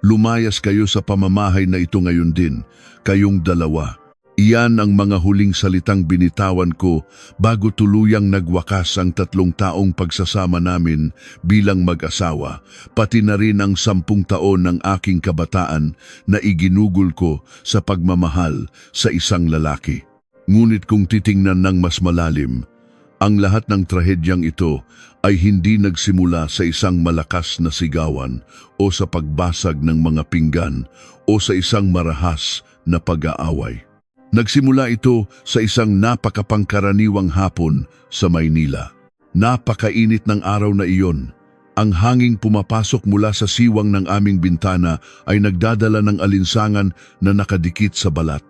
Lumayas kayo sa pamamahay na ito ngayon din, kayong dalawa. Iyan ang mga huling salitang binitawan ko bago tuluyang nagwakas ang 3 taong pagsasama namin bilang mag-asawa, pati na rin ang 10 taon ng aking kabataan na iginugol ko sa pagmamahal sa isang lalaki. Ngunit kung titingnan ng mas malalim, ang lahat ng trahedyang ito ay hindi nagsimula sa isang malakas na sigawan o sa pagbasag ng mga pinggan o sa isang marahas na pag-aaway. Nagsimula ito sa isang napakapangkaraniwang hapon sa Maynila. Napakainit ng araw na iyon. Ang hanging pumapasok mula sa siwang ng aming bintana ay nagdadala ng alinsangan na nakadikit sa balat.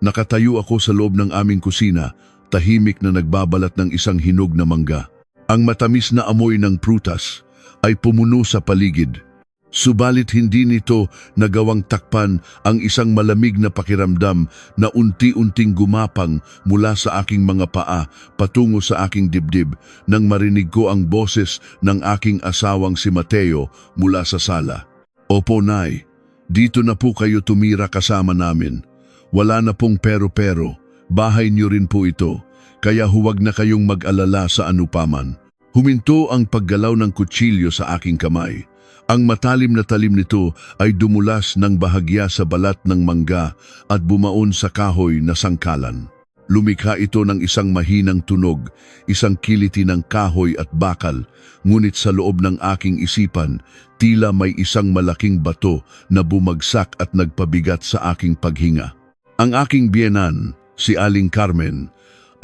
Nakatayo ako sa loob ng aming kusina, tahimik na nagbabalat ng isang hinog na mangga. Ang matamis na amoy ng prutas ay pumuno sa paligid. Subalit hindi nito nagawang takpan ang isang malamig na pakiramdam na unti-unting gumapang mula sa aking mga paa patungo sa aking dibdib nang marinig ko ang boses ng aking asawang si Mateo mula sa sala. "Opo, Nay, dito na po kayo tumira kasama namin. Wala na pong pero-pero, bahay niyo rin po ito, kaya huwag na kayong mag-alala sa anupaman." Huminto ang paggalaw ng kutsilyo sa aking kamay. Ang matalim na talim nito ay dumulas ng bahagya sa balat ng mangga at bumaon sa kahoy na sangkalan. Lumikha ito ng isang mahinang tunog, isang kiliti ng kahoy at bakal, ngunit sa loob ng aking isipan, tila may isang malaking bato na bumagsak at nagpabigat sa aking paghinga. Ang aking biyenan, si Aling Carmen,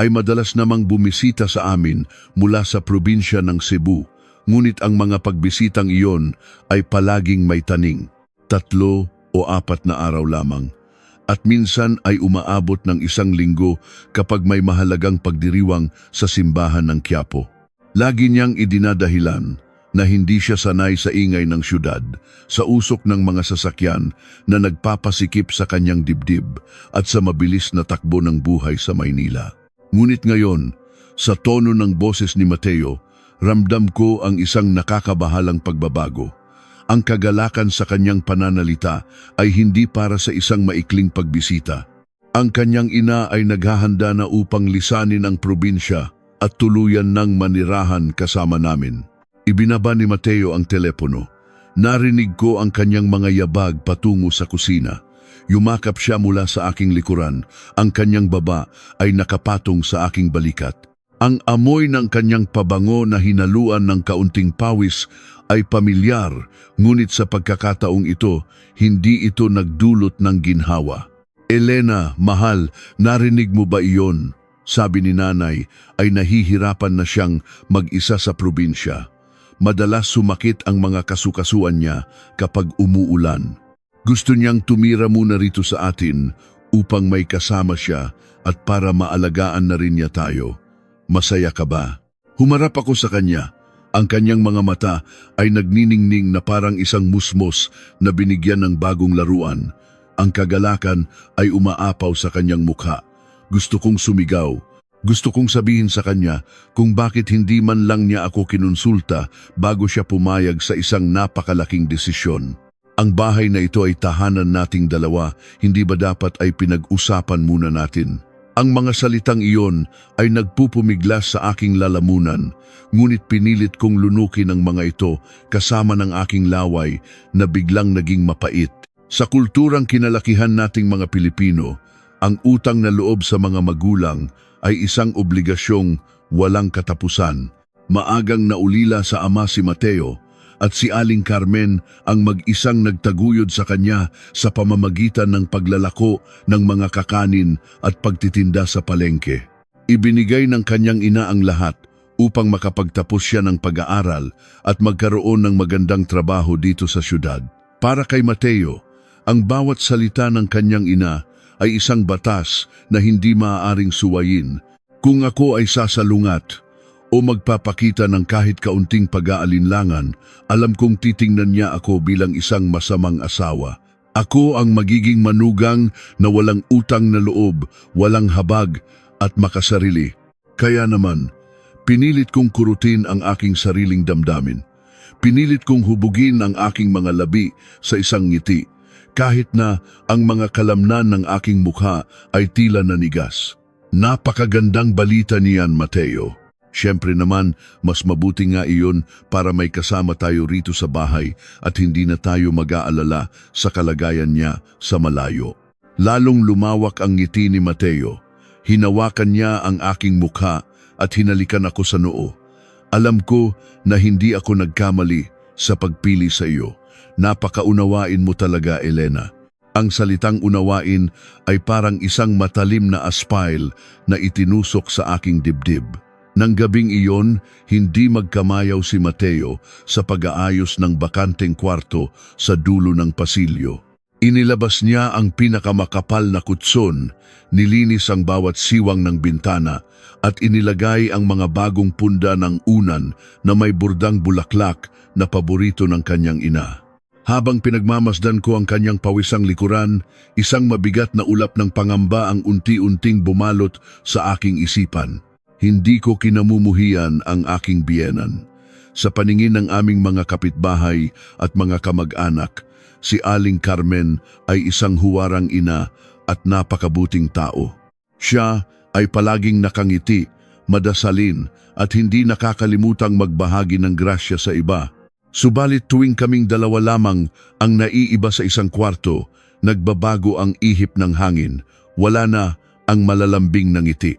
ay madalas namang bumisita sa amin mula sa probinsya ng Cebu. Ngunit ang mga pagbisitang iyon ay palaging may taning, 3 o 4 na araw lamang. At minsan ay umaabot ng 1 linggo kapag may mahalagang pagdiriwang sa simbahan ng Quiapo. Lagi niyang idinadahilan na hindi siya sanay sa ingay ng syudad, sa usok ng mga sasakyan na nagpapasikip sa kanyang dibdib at sa mabilis na takbo ng buhay sa Maynila. Ngunit ngayon, sa tono ng boses ni Mateo, ramdam ko ang isang nakakabahalang pagbabago. Ang kagalakan sa kanyang pananalita ay hindi para sa isang maikling pagbisita. Ang kanyang ina ay naghahanda na upang lisanin ang probinsya at tuluyan ng manirahan kasama namin. Ibinaba ni Mateo ang telepono. Narinig ko ang kanyang mga yabag patungo sa kusina. Yumakap siya mula sa aking likuran. Ang kanyang baba ay nakapatong sa aking balikat. Ang amoy ng kanyang pabango na hinaluan ng kaunting pawis ay pamilyar, ngunit sa pagkakataong ito, hindi ito nagdulot ng ginhawa. "Elena, mahal, narinig mo ba iyon?" Sabi ni nanay ay nahihirapan na siyang mag-isa sa probinsya. Madalas sumakit ang mga kasukasuan niya kapag umuulan. Gusto niyang tumira muna rito sa atin upang may kasama siya at para maalagaan na rin niya tayo. "Masaya ka ba?" Humarap ako sa kanya. Ang kanyang mga mata ay nagniningning na parang isang musmos na binigyan ng bagong laruan. Ang kagalakan ay umaapaw sa kanyang mukha. Gusto kong sumigaw. Gusto kong sabihin sa kanya kung bakit hindi man lang niya ako kinonsulta bago siya pumayag sa isang napakalaking desisyon. Ang bahay na ito ay tahanan nating dalawa, hindi ba dapat ay pinag-usapan muna natin? Ang mga salitang iyon ay nagpupumiglas sa aking lalamunan, ngunit pinilit kong lunukin ang mga ito kasama ng aking laway na biglang naging mapait. Sa kulturang kinalakihan nating mga Pilipino, ang utang na loob sa mga magulang ay isang obligasyong walang katapusan. Maagang naulila sa ama si Mateo, at si Aling Carmen ang mag-isang nagtaguyod sa kanya sa pamamagitan ng paglalako ng mga kakanin at pagtitinda sa palengke. Ibinigay ng kanyang ina ang lahat upang makapagtapos siya ng pag-aaral at magkaroon ng magandang trabaho dito sa syudad. Para kay Mateo, ang bawat salita ng kanyang ina ay isang batas na hindi maaaring suwayin. Kung ako ay sasalungat o magpapakita ng kahit kaunting pag-aalinlangan, alam kong titingnan niya ako bilang isang masamang asawa. Ako ang magiging manugang na walang utang na loob, walang habag at makasarili. Kaya naman, pinilit kong kurutin ang aking sariling damdamin. Pinilit kong hubugin ang aking mga labi sa isang ngiti, kahit na ang mga kalamnan ng aking mukha ay tila nanigas. Napakagandang balita niyan, Mateo. Siyempre naman, mas mabuti nga iyon para may kasama tayo rito sa bahay at hindi na tayo mag-aalala sa kalagayan niya sa malayo. Lalong lumawak ang ngiti ni Mateo. Hinawakan niya ang aking mukha at hinalikan ako sa noo. Alam ko na hindi ako nagkamali sa pagpili sa iyo. Napakaunawain mo talaga, Elena. Ang salitang unawain ay parang isang matalim na aspile na itinusok sa aking dibdib. Nang gabing iyon, hindi magkamayaw si Mateo sa pag-aayos ng bakanteng kwarto sa dulo ng pasilyo. Inilabas niya ang pinakamakapal na kutson, nilinis ang bawat siwang ng bintana at inilagay ang mga bagong punda ng unan na may burdang bulaklak na paborito ng kanyang ina. Habang pinagmamasdan ko ang kanyang pawisang likuran, isang mabigat na ulap ng pangamba ang unti-unting bumalot sa aking isipan. Hindi ko kinamumuhian ang aking biyenan. Sa paningin ng aming mga kapitbahay at mga kamag-anak, si Aling Carmen ay isang huwarang ina at napakabuting tao. Siya ay palaging nakangiti, madasalin at hindi nakakalimutang magbahagi ng grasya sa iba. Subalit tuwing kaming dalawa lamang ang naiiba sa isang kwarto, nagbabago ang ihip ng hangin, wala na ang malalambing na ngiti.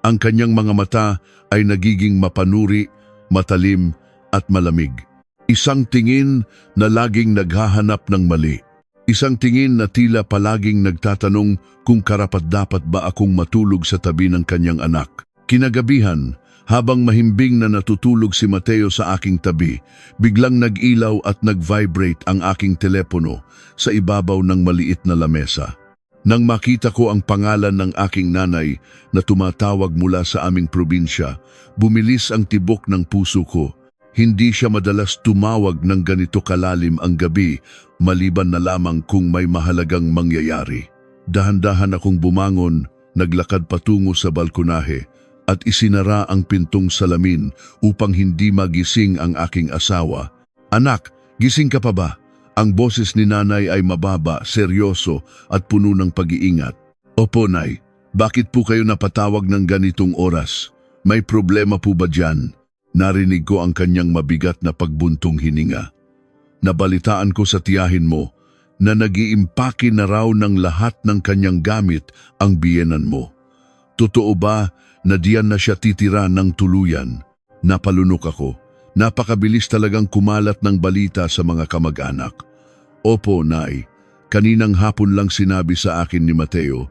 Ang kanyang mga mata ay nagiging mapanuri, matalim at malamig. Isang tingin na laging naghahanap ng mali. Isang tingin na tila palaging nagtatanong kung karapat-dapat ba akong matulog sa tabi ng kanyang anak. Kinagabihan, habang mahimbing na natutulog si Mateo sa aking tabi, biglang nag-ilaw at nag-vibrate ang aking telepono sa ibabaw ng maliit na lamesa. Nang makita ko ang pangalan ng aking nanay na tumatawag mula sa aming probinsya, bumilis ang tibok ng puso ko. Hindi siya madalas tumawag ng ganito kalalim ang gabi, maliban na lamang kung may mahalagang mangyayari. Dahan-dahan akong bumangon, naglakad patungo sa balkonahe, at isinara ang pintong salamin upang hindi magising ang aking asawa. "Anak, gising ka pa ba?" Ang boses ni nanay ay mababa, seryoso at puno ng pag-iingat. "Opo, Nay. Bakit po kayo napatawag ng ganitong oras? May problema po ba dyan?" Narinig ko ang kanyang mabigat na pagbuntong hininga. "Nabalitaan ko sa tiyahin mo na nag-iimpake na raw ng lahat ng kanyang gamit ang biyenan mo. Totoo ba na diyan na siya titira ng tuluyan?" Napalunok ako. Napakabilis talagang kumalat ng balita sa mga kamag-anak. "Opo, Nay. Kaninang hapon lang sinabi sa akin ni Mateo.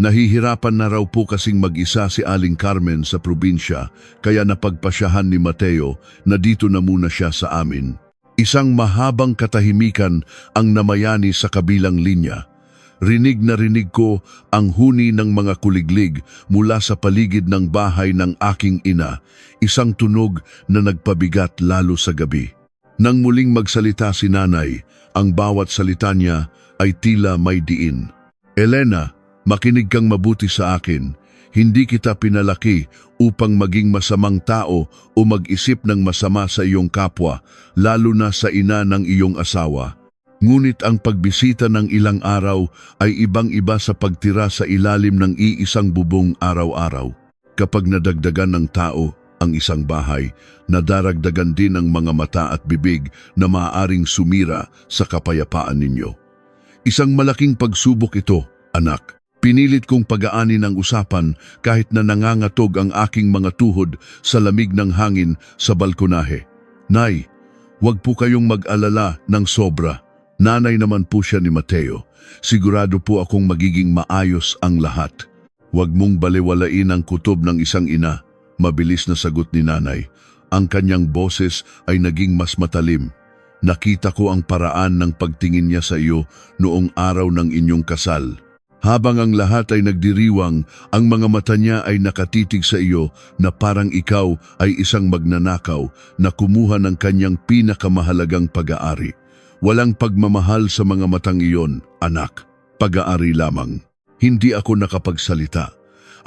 Nahihirapan na raw po kasing mag-isa si Aling Carmen sa probinsya, kaya napagpasyahan ni Mateo na dito na muna siya sa amin." Isang mahabang katahimikan ang namayani sa kabilang linya. Rinig na rinig ko ang huni ng mga kuliglig mula sa paligid ng bahay ng aking ina, isang tunog na nagpabigat lalo sa gabi. Nang muling magsalita si nanay, ang bawat salita niya ay tila may diin. "Elena, makinig kang mabuti sa akin. Hindi kita pinalaki upang maging masamang tao o mag-isip ng masama sa iyong kapwa, lalo na sa ina ng iyong asawa. Ngunit ang pagbisita ng ilang araw ay ibang-iba sa pagtira sa ilalim ng iisang bubong araw-araw. Kapag nadagdagan ng tao ang isang bahay, nadaragdagan din ang mga mata at bibig na maaaring sumira sa kapayapaan ninyo. Isang malaking pagsubok ito, anak. Pinilit kong pagaanin ang usapan kahit na nangangatog ang aking mga tuhod sa lamig ng hangin sa balkonahe. Nay, huwag po kayong mag-alala ng sobra. Nanay naman po siya ni Mateo. Sigurado po akong magiging maayos ang lahat. Huwag mong baliwalain ang kutob ng isang ina. Mabilis na sagot ni nanay. Ang kanyang boses ay naging mas matalim. Nakita ko ang paraan ng pagtingin niya sa iyo noong araw ng inyong kasal. Habang ang lahat ay nagdiriwang, ang mga mata niya ay nakatitig sa iyo na parang ikaw ay isang magnanakaw na kumuha ng kanyang pinakamahalagang pag-aari. Walang pagmamahal sa mga matang iyon, anak. Pag-aari lamang. Hindi ako nakapagsalita.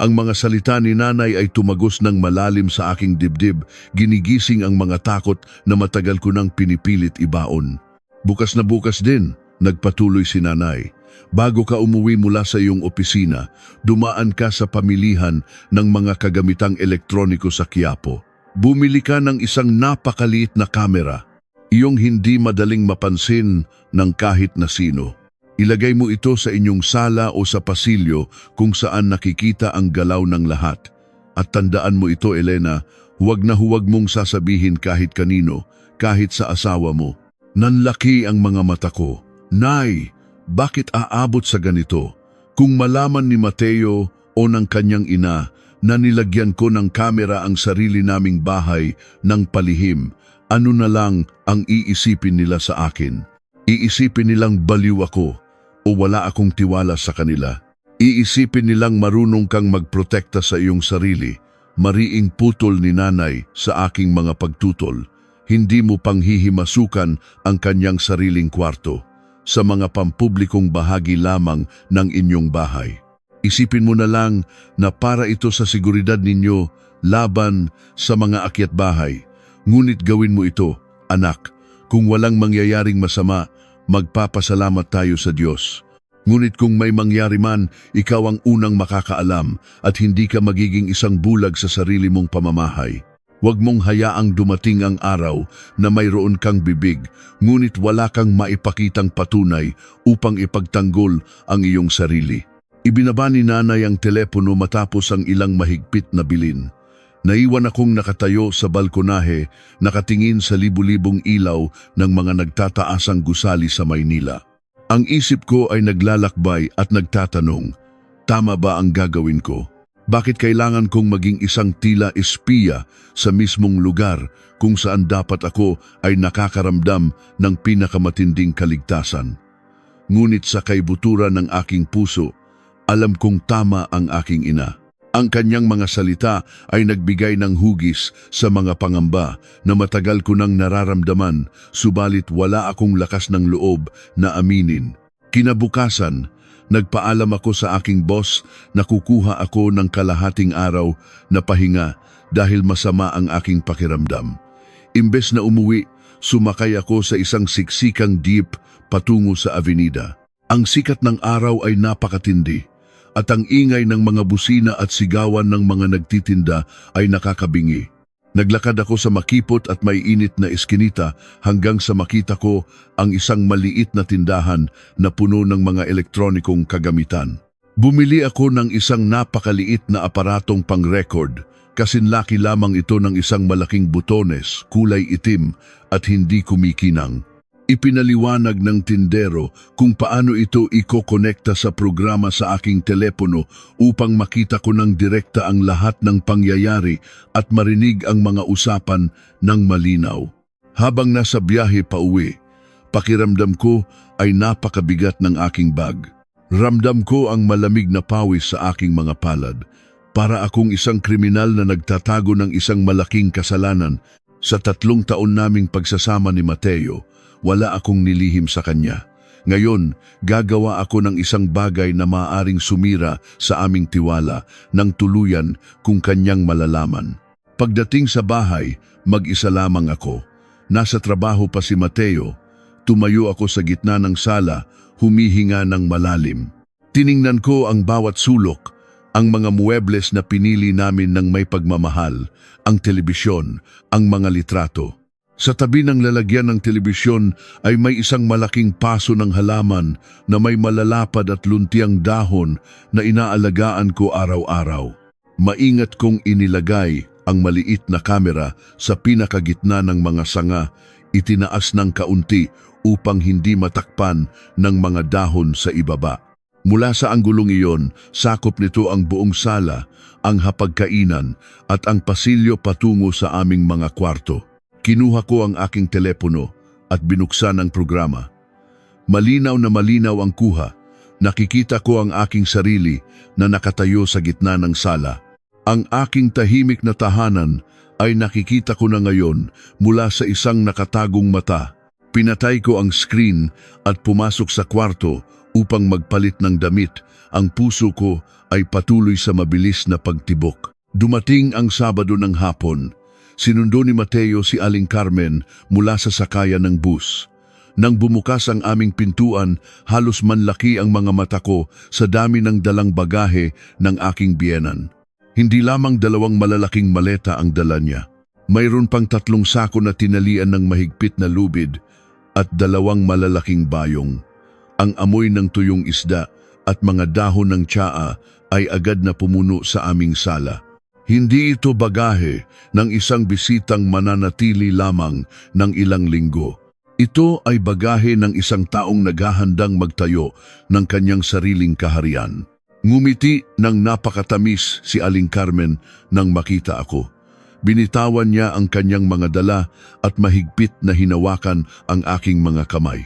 Ang mga salita ni nanay ay tumagos ng malalim sa aking dibdib, ginigising ang mga takot na matagal ko nang pinipilit ibaon. Bukas na bukas din, nagpatuloy si nanay. Bago ka umuwi mula sa iyong opisina, dumaan ka sa pamilihan ng mga kagamitang elektroniko sa Quiapo. Bumili ka ng isang napakaliit na kamera, iyong hindi madaling mapansin ng kahit na sino. Ilagay mo ito sa inyong sala o sa pasilyo kung saan nakikita ang galaw ng lahat. At tandaan mo ito, Elena, huwag na huwag mong sasabihin kahit kanino, kahit sa asawa mo. Nanlaki ang mga mata ko. Nay, bakit aabot sa ganito? Kung malaman ni Mateo o ng kanyang ina na nilagyan ko ng kamera ang sarili naming bahay ng palihim, ano na lang ang iisipin nila sa akin? Iisipin nilang baliw ako o wala akong tiwala sa kanila. Iisipin nilang marunong kang magprotekta sa iyong sarili. Mariing putol ni nanay sa aking mga pagtutol. Hindi mo panghihimasukan ang kanyang sariling kwarto sa mga pampublikong bahagi lamang ng inyong bahay. Isipin mo na lang na para ito sa seguridad ninyo laban sa mga akyat bahay. Ngunit gawin mo ito, anak. Kung walang mangyayaring masama, magpapasalamat tayo sa Diyos. Ngunit kung may mangyari man, ikaw ang unang makakaalam at hindi ka magiging isang bulag sa sarili mong pamamahay. Huwag mong hayaang dumating ang araw na mayroon kang bibig, ngunit wala kang maipakitang patunay upang ipagtanggol ang iyong sarili. Ibinaba ni nanay ang telepono matapos ang ilang mahigpit na bilin. Naiwan akong nakatayo sa balkonahe, nakatingin sa libu-libong ilaw ng mga nagtataasang gusali sa Maynila. Ang isip ko ay naglalakbay at nagtatanong, tama ba ang gagawin ko? Bakit kailangan kong maging isang tila espiya sa mismong lugar kung saan dapat ako ay nakakaramdam ng pinakamatinding kaligtasan? Ngunit sa kaibuturan ng aking puso, alam kong tama ang aking ina. Ang kanyang mga salita ay nagbigay ng hugis sa mga pangamba na matagal ko nang nararamdaman, subalit wala akong lakas ng loob na aminin. Kinabukasan, nagpaalam ako sa aking boss na kukuha ako ng kalahating araw na pahinga dahil masama ang aking pakiramdam. Imbes na umuwi, sumakay ako sa isang siksikang jeep patungo sa avenida. Ang sikat ng araw ay napakatindi at ang ingay ng mga busina at sigawan ng mga nagtitinda ay nakakabingi. Naglakad ako sa makipot at may init na eskinita hanggang sa makita ko ang isang maliit na tindahan na puno ng mga elektronikong kagamitan. Bumili ako ng isang napakaliit na aparatong pang-record, kasinlaki lamang ito ng isang malaking butones, kulay itim at hindi kumikinang. Ipinaliwanag ng tindero kung paano ito ikokonekta sa programa sa aking telepono upang makita ko ng direkta ang lahat ng pangyayari at marinig ang mga usapan ng malinaw. Habang nasa biyahe pa uwi, pakiramdam ko ay napakabigat ng aking bag. Ramdam ko ang malamig na pawis sa aking mga palad. Para akong isang kriminal na nagtatago ng isang malaking kasalanan. Sa 3 taon naming pagsasama ni Mateo, wala akong nilihim sa kanya. Ngayon, gagawa ako ng isang bagay na maaaring sumira sa aming tiwala ng tuluyan kung kanyang malalaman. Pagdating sa bahay, mag-isa lamang ako. Nasa trabaho pa si Mateo. Tumayo ako sa gitna ng sala, humihinga ng malalim. Tiningnan ko ang bawat sulok, ang mga muebles na pinili namin ng may pagmamahal, ang telebisyon, ang mga litrato. Sa tabi ng lalagyan ng telebisyon ay may isang malaking paso ng halaman na may malalapad at luntiang dahon na inaalagaan ko araw-araw. Maingat kong inilagay ang maliit na kamera sa pinakagitna ng mga sanga, itinaas ng kaunti upang hindi matakpan ng mga dahon sa ibaba. Mula sa anggulong iyon, sakop nito ang buong sala, ang hapagkainan at ang pasilyo patungo sa aming mga kwarto. Kinuha ko ang aking telepono at binuksan ang programa. Malinaw na malinaw ang kuha. Nakikita ko ang aking sarili na nakatayo sa gitna ng sala. Ang aking tahimik na tahanan ay nakikita ko na ngayon mula sa isang nakatagong mata. Pinatay ko ang screen at pumasok sa kwarto upang magpalit ng damit. Ang puso ko ay patuloy sa mabilis na pagtibok. Dumating ang Sabado ng hapon. Sinundo ni Mateo si Aling Carmen mula sa sakayan ng bus. Nang bumukas ang aming pintuan, halos manlaki ang mga mata ko sa dami ng dalang bagahe ng aking biyenan. Hindi lamang 2 malalaking maleta ang dala niya. Mayroon pang 3 sako na tinalian ng mahigpit na lubid at 2 malalaking bayong. Ang amoy ng tuyong isda at mga dahon ng tsaa ay agad na pumuno sa aming sala. Hindi ito bagahe ng isang bisitang mananatili lamang ng ilang linggo. Ito ay bagahe ng isang taong naghahandang magtayo ng kanyang sariling kaharian. Ngumiti ng napakatamis si Aling Carmen nang makita ako. Binitawan niya ang kanyang mga dala at mahigpit na hinawakan ang aking mga kamay.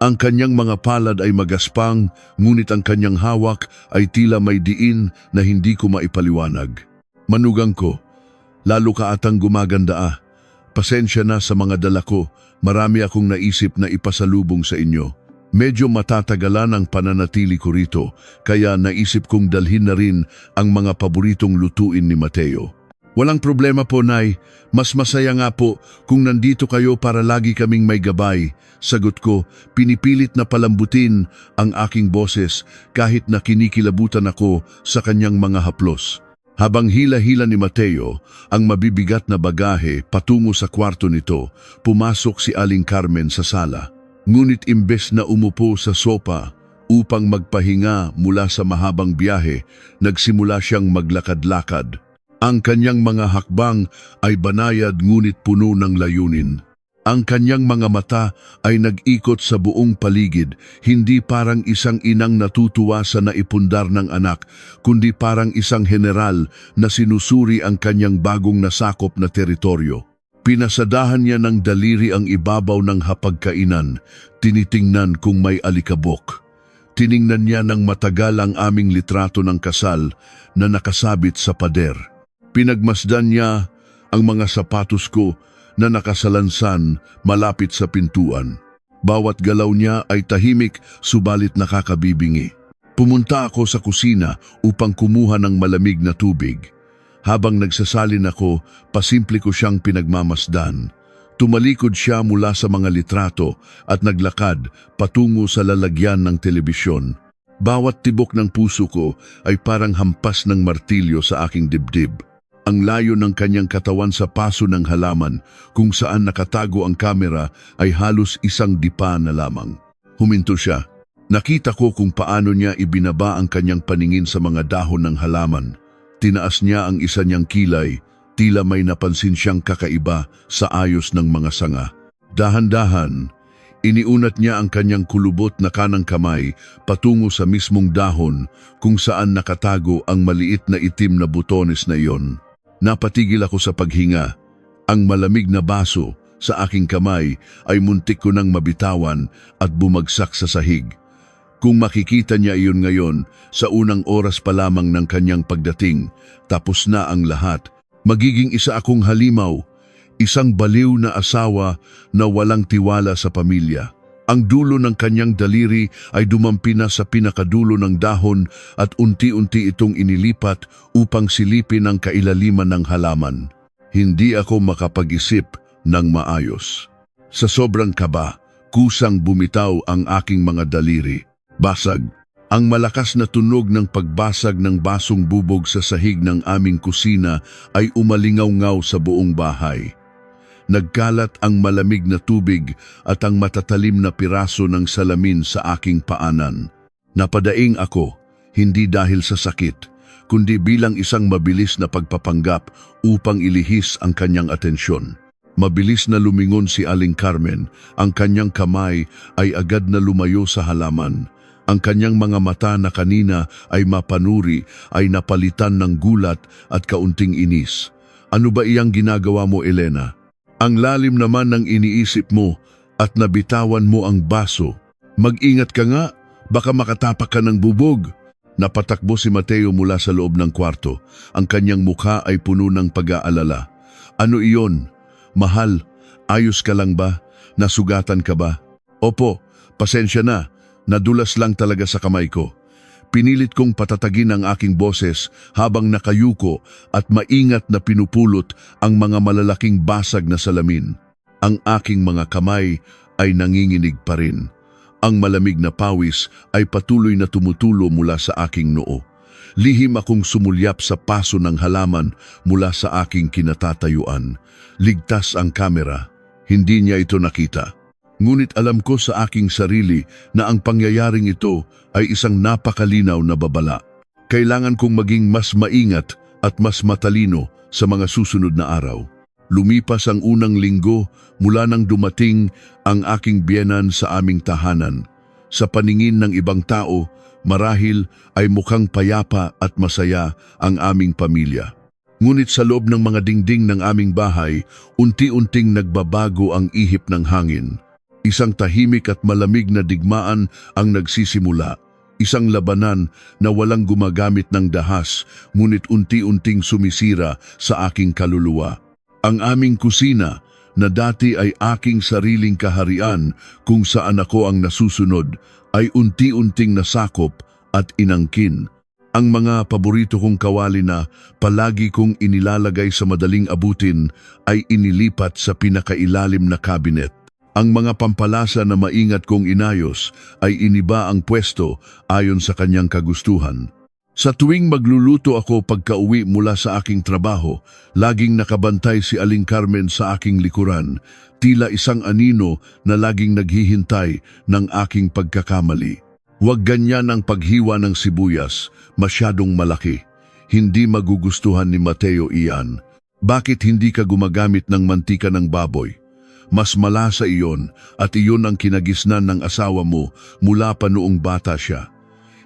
Ang kanyang mga palad ay magaspang, ngunit ang kanyang hawak ay tila may diin na hindi ko maipaliwanag. Manugang ko, lalo ka atang gumaganda. Pasensya na sa mga dala ko, marami akong naisip na ipasalubong sa inyo. Medyo matatagalan ang pananatili ko rito, kaya naisip kong dalhin na rin ang mga paboritong lutuin ni Mateo. Walang problema po, Nay. Mas masaya nga po kung nandito kayo para lagi kaming may gabay. Sagot ko, pinipilit na palambutin ang aking boses kahit na kinikilabutan ako sa kanyang mga haplos. Habang hila-hila ni Mateo ang mabibigat na bagahe patungo sa kwarto nito, pumasok si Aling Carmen sa sala. Ngunit imbes na umupo sa sopa upang magpahinga mula sa mahabang biyahe, nagsimula siyang maglakad-lakad. Ang kanyang mga hakbang ay banayad ngunit puno ng layunin. Ang kanyang mga mata ay nag-ikot sa buong paligid, hindi parang isang inang natutuwa sa naipundar ng anak, kundi parang isang general na sinusuri ang kanyang bagong nasakop na teritoryo. Pinasadahan niya ng daliri ang ibabaw ng hapagkainan, tinitingnan kung may alikabok. Tiningnan niya ng matagal ang aming litrato ng kasal na nakasabit sa pader. Pinagmasdan niya ang mga sapatos ko na nakasalansan malapit sa pintuan. Bawat galaw niya ay tahimik subalit nakakabibingi. Pumunta ako sa kusina upang kumuha ng malamig na tubig. Habang nagsasalin ako, pasimple ko siyang pinagmamasdan. Tumalikod siya mula sa mga litrato at naglakad patungo sa lalagyan ng telebisyon. Bawat tibok ng puso ko ay parang hampas ng martilyo sa aking dibdib. Ang layo ng kanyang katawan sa paso ng halaman kung saan nakatago ang kamera ay halos isang dipa na lamang. Huminto siya. Nakita ko kung paano niya ibinaba ang kanyang paningin sa mga dahon ng halaman. Tinaas niya ang isa niyang kilay, tila may napansin siyang kakaiba sa ayos ng mga sanga. Dahan-dahan, iniunat niya ang kanyang kulubot na kanang kamay patungo sa mismong dahon kung saan nakatago ang maliit na itim na butones na iyon. Napatigil ako sa paghinga. Ang malamig na baso sa aking kamay ay muntik ko nang mabitawan at bumagsak sa sahig. Kung makikita niya iyon ngayon, sa unang oras pa lamang ng kanyang pagdating, tapos na ang lahat. Magiging isa akong halimaw, isang baliw na asawa na walang tiwala sa pamilya. Ang dulo ng kanyang daliri ay dumampi na sa pinakadulo ng dahon at unti-unti itong inilipat upang silipin ang kailaliman ng halaman. Hindi ako makapag-isip ng maayos. Sa sobrang kaba, kusang bumitaw ang aking mga daliri. Basag. Ang malakas na tunog ng pagbasag ng basong bubog sa sahig ng aming kusina ay umalingaw-ngaw sa buong bahay. Nagkalat ang malamig na tubig at ang matatalim na piraso ng salamin sa aking paanan. Napadaing ako, hindi dahil sa sakit, kundi bilang isang mabilis na pagpapanggap upang ilihis ang kanyang atensyon. Mabilis na lumingon si Aling Carmen, ang kanyang kamay ay agad na lumayo sa halaman. Ang kanyang mga mata na kanina ay mapanuri ay napalitan ng gulat at kaunting inis. Ano ba iyang ginagawa mo, Elena? Ang lalim naman ng iniisip mo at nabitawan mo ang baso. Mag-ingat ka nga, baka makatapak ka ng bubog. Napatakbo si Mateo mula sa loob ng kwarto. Ang kanyang mukha ay puno ng pag-aalala. Ano iyon? Mahal, ayos ka lang ba? Nasugatan ka ba? Opo, pasensya na. Nadulas lang talaga sa kamay ko. Pinilit kong patatagin ang aking boses habang nakayuko at maingat na pinupulot ang mga malalaking basag na salamin. Ang aking mga kamay ay nanginginig pa rin. Ang malamig na pawis ay patuloy na tumutulo mula sa aking noo. Lihim akong sumulyap sa paso ng halaman mula sa aking kinatatayuan. Ligtas ang kamera. Hindi niya ito nakita. Ngunit alam ko sa aking sarili na ang pangyayaring ito ay isang napakalinaw na babala. Kailangan kong maging mas maingat at mas matalino sa mga susunod na araw. Lumipas ang unang linggo mula nang dumating ang aking biyenan sa aming tahanan. Sa paningin ng ibang tao, marahil ay mukhang payapa at masaya ang aming pamilya. Ngunit sa loob ng mga dingding ng aming bahay, unti-unting nagbabago ang ihip ng hangin. Isang tahimik at malamig na digmaan ang nagsisimula. Isang labanan na walang gumagamit ng dahas, ngunit unti-unting sumisira sa aking kaluluwa. Ang aming kusina, na dati ay aking sariling kaharian kung saan ako ang nasusunod, ay unti-unting nasakop at inangkin. Ang mga paborito kong kawali na palagi kong inilalagay sa madaling abutin ay inilipat sa pinakailalim na kabinet. Ang mga pampalasa na maingat kong inayos ay iniba ang pwesto ayon sa kanyang kagustuhan. Sa tuwing magluluto ako pagka-uwi mula sa aking trabaho, laging nakabantay si Aling Carmen sa aking likuran, tila isang anino na laging naghihintay ng aking pagkakamali. Huwag ganyan ang paghiwa ng sibuyas, masyadong malaki. Hindi magugustuhan ni Mateo iyan. Bakit hindi ka gumagamit ng mantika ng baboy? Mas malasa iyon at iyon ang kinagisnan ng asawa mo mula pa noong bata siya.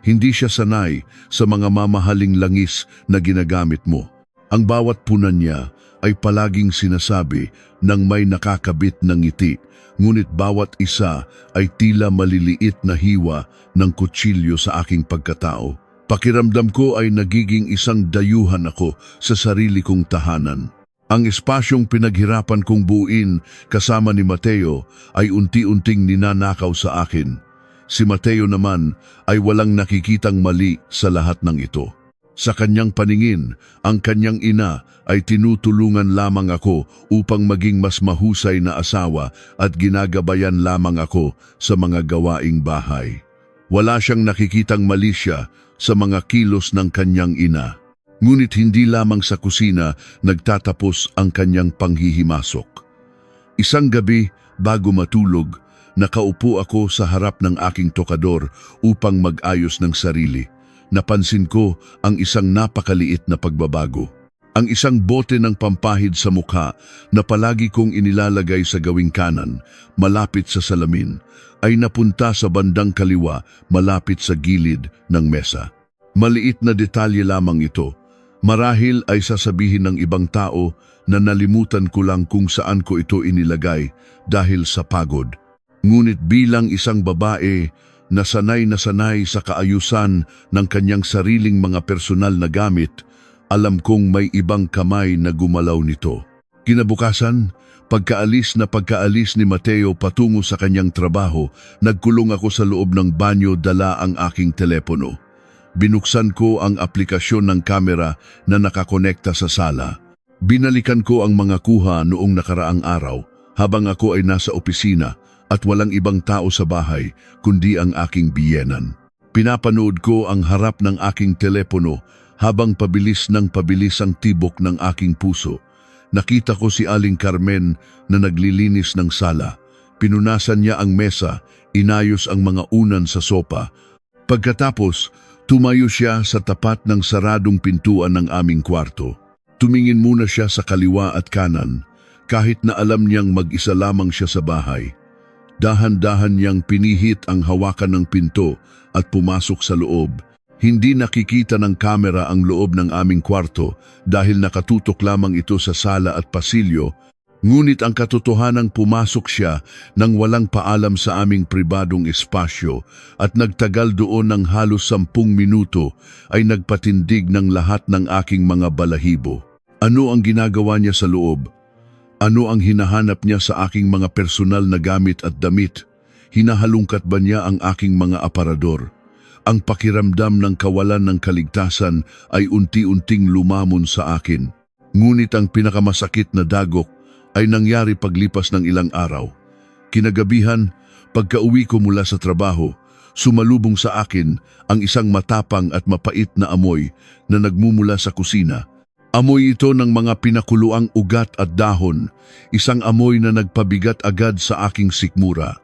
Hindi siya sanay sa mga mamahaling langis na ginagamit mo. Ang bawat punan niya ay palaging sinasabi ng may nakakabit ng ngiti, ngunit bawat isa ay tila maliliit na hiwa ng kutsilyo sa aking pagkatao. Pakiramdam ko ay nagiging isang dayuhan ako sa sarili kong tahanan. Ang espasyong pinaghirapan kong buuin kasama ni Mateo ay unti-unting ninanakaw sa akin. Si Mateo naman ay walang nakikitang mali sa lahat ng ito. Sa kanyang paningin, ang kanyang ina ay tinutulungan lamang ako upang maging mas mahusay na asawa at ginagabayan lamang ako sa mga gawaing bahay. Wala siyang nakikitang mali siya sa mga kilos ng kanyang ina. Ngunit hindi lamang sa kusina nagtatapos ang kanyang panghihimasok. Isang gabi bago matulog, nakaupo ako sa harap ng aking tokador upang mag-ayos ng sarili. Napansin ko ang isang napakaliit na pagbabago. Ang isang bote ng pampahid sa mukha na palagi kong inilalagay sa gawing kanan, malapit sa salamin, ay napunta sa bandang kaliwa, malapit sa gilid ng mesa. Maliit na detalye lamang ito. Marahil ay sasabihin ng ibang tao na nalimutan ko lang kung saan ko ito inilagay dahil sa pagod. Ngunit bilang isang babae na sanay sa kaayusan ng kanyang sariling mga personal na gamit, alam kong may ibang kamay na gumalaw nito. Kinabukasan, pagkaalis ni Mateo patungo sa kanyang trabaho, nagkulong ako sa loob ng banyo dala ang aking telepono. Binuksan ko ang aplikasyon ng kamera na nakakonekta sa sala. Binalikan ko ang mga kuha noong nakaraang araw habang ako ay nasa opisina at walang ibang tao sa bahay kundi ang aking biyenan. Pinapanood ko ang harap ng aking telepono habang pabilis ang tibok ng aking puso. Nakita ko si Aling Carmen na naglilinis ng sala. Pinunasan niya ang mesa, inayos ang mga unan sa sopa. Pagkatapos, tumayo siya sa tapat ng saradong pintuan ng aming kwarto. Tumingin muna siya sa kaliwa at kanan, kahit na alam niyang mag-isa lamang siya sa bahay. Dahan-dahan niyang pinihit ang hawakan ng pinto at pumasok sa loob. Hindi nakikita ng kamera ang loob ng aming kwarto dahil nakatutok lamang ito sa sala at pasilyo. Ngunit ang katotohanang pumasok siya nang walang paalam sa aming pribadong espasyo at nagtagal doon ng halos 10 minuto ay nagpatindig ng lahat ng aking mga balahibo. Ano ang ginagawa niya sa loob? Ano ang hinahanap niya sa aking mga personal na gamit at damit? Hinahalungkat ba niya ang aking mga aparador? Ang pakiramdam ng kawalan ng kaligtasan ay unti-unting lumamon sa akin. Ngunit ang pinakamasakit na dagok ay nangyari paglipas ng ilang araw. Kinagabihan, pagka-uwi ko mula sa trabaho, sumalubong sa akin ang isang matapang at mapait na amoy na nagmumula sa kusina. Amoy ito ng mga pinakuluang ugat at dahon, isang amoy na nagpabigat agad sa aking sikmura.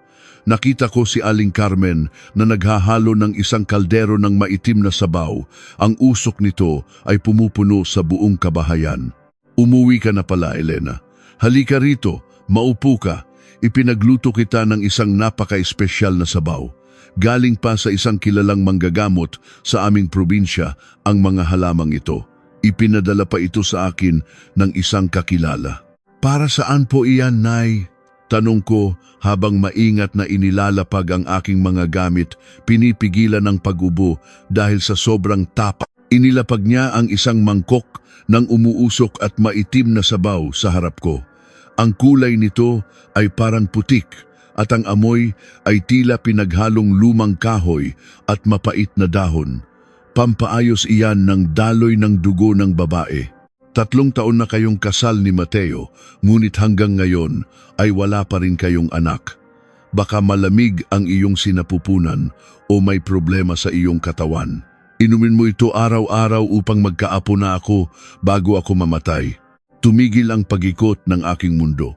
Nakita ko si Aling Carmen na naghahalo ng isang kaldero ng maitim na sabaw. Ang usok nito ay pumupuno sa buong kabahayan. Umuwi ka na pala, Elena. Halika rito, maupo ka. Ipinagluto kita ng isang napaka-espesyal na sabaw. Galing pa sa isang kilalang manggagamot sa aming probinsya ang mga halamang ito. Ipinadala pa ito sa akin ng isang kakilala. Para saan po iyan, Nay? Tanong ko habang maingat na inilalapag ang aking mga gamit, pinipigilan ng pag-ubo dahil sa sobrang tapa. Inilapag niya ang isang mangkok ng umuusok at maitim na sabaw sa harap ko. Ang kulay nito ay parang putik at ang amoy ay tila pinaghalong lumang kahoy at mapait na dahon. Pampaayos iyan ng daloy ng dugo ng babae. 3 taon na kayong kasal ni Mateo, ngunit hanggang ngayon ay wala pa rin kayong anak. Baka malamig ang iyong sinapupunan o may problema sa iyong katawan. Inumin mo ito araw-araw upang magkaapo na ako bago ako mamatay. Tumigil ang pag-ikot ng aking mundo.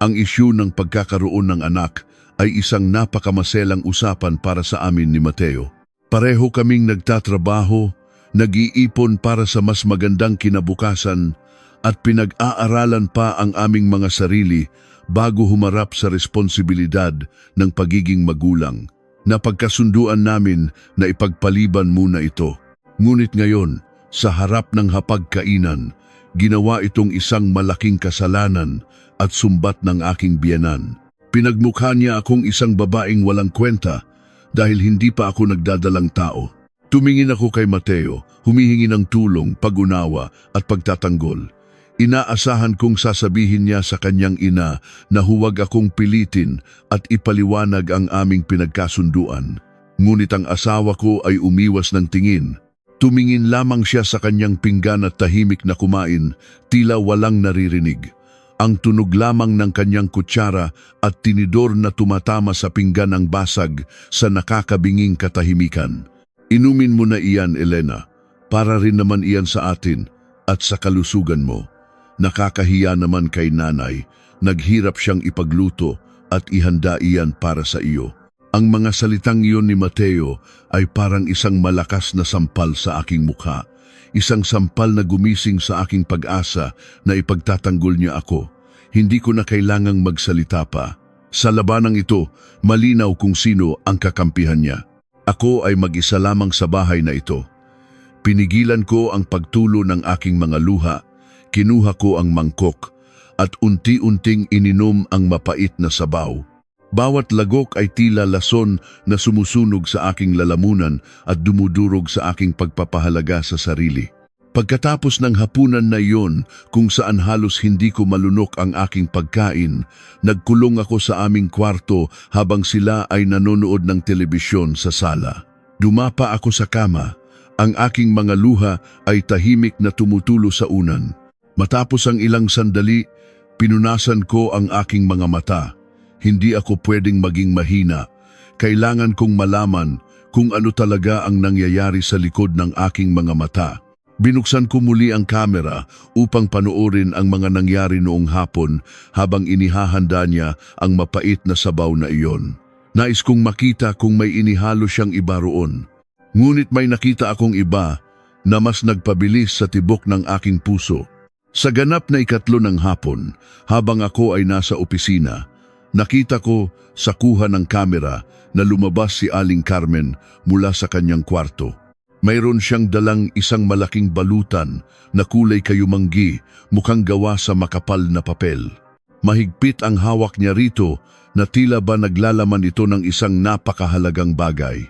Ang isyu ng pagkakaroon ng anak ay isang napakamaselang usapan para sa amin ni Mateo. Pareho kaming nagtatrabaho, nag-iipon para sa mas magandang kinabukasan at pinag-aaralan pa ang aming mga sarili bago humarap sa responsibilidad ng pagiging magulang. Napagkasunduan namin na ipagpaliban muna ito. Ngunit ngayon, sa harap ng hapagkainan, ginawa itong isang malaking kasalanan at sumbat ng aking biyenan. Pinagmukha niya akong isang babaeng walang kwenta dahil hindi pa ako nagdadalang tao. Tumingin ako kay Mateo, humihingi ng tulong, pag-unawa at pagtatanggol. Inaasahan kong sasabihin niya sa kanyang ina na huwag akong pilitin at ipaliwanag ang aming pinagkasunduan. Ngunit ang asawa ko ay umiwas ng tingin. Tumingin lamang siya sa kanyang pinggan at tahimik na kumain, tila walang naririnig. Ang tunog lamang ng kanyang kutsara at tinidor na tumatama sa pinggan ang basag sa nakakabinging katahimikan. Inumin mo na iyan, Elena, para rin naman iyan sa atin at sa kalusugan mo. Nakakahiya naman kay nanay, naghirap siyang ipagluto at ihanda iyan para sa iyo. Ang mga salitang iyon ni Mateo ay parang isang malakas na sampal sa aking mukha. Isang sampal na gumising sa aking pag-asa na ipagtatanggol niya ako. Hindi ko na kailangang magsalita pa. Sa labanang ito, malinaw kung sino ang kakampihan niya. Ako ay mag-isa lamang sa bahay na ito. Pinigilan ko ang pagtulo ng aking mga luha, kinuha ko ang mangkok, at unti-unting ininom ang mapait na sabaw. Bawat lagok ay tila lason na sumusunog sa aking lalamunan at dumudurog sa aking pagpapahalaga sa sarili. Pagkatapos ng hapunan na iyon, kung saan halos hindi ko malunok ang aking pagkain, nagkulong ako sa aming kwarto habang sila ay nanonood ng telebisyon sa sala. Dumapa ako sa kama. Ang aking mga luha ay tahimik na tumutulo sa unan. Matapos ang ilang sandali, pinunasan ko ang aking mga mata. Hindi ako pwedeng maging mahina. Kailangan kong malaman kung ano talaga ang nangyayari sa likod ng aking mga mata. Binuksan ko muli ang kamera upang panoorin ang mga nangyari noong hapon habang inihahanda niya ang mapait na sabaw na iyon. Nais kong makita kung may inihalo siyang iba roon. Ngunit may nakita akong iba na mas nagpabilis sa tibok ng aking puso. Sa ganap na 3 ng hapon, habang ako ay nasa opisina, nakita ko sa kuha ng kamera na lumabas si Aling Carmen mula sa kanyang kwarto. Mayroon siyang dalang isang malaking balutan na kulay kayumanggi, mukhang gawa sa makapal na papel. Mahigpit ang hawak niya rito na tila ba naglalaman ito ng isang napakahalagang bagay.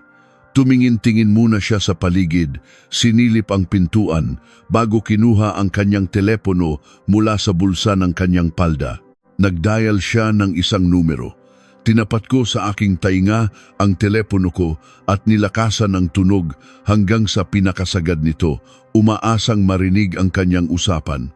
Tumingin-tingin muna siya sa paligid, sinilip ang pintuan bago kinuha ang kanyang telepono mula sa bulsa ng kanyang palda. Nagdial siya ng isang numero. Tinapat ko sa aking tainga ang telepono ko at nilakasan ang tunog hanggang sa pinakasagad nito, umaasang marinig ang kanyang usapan.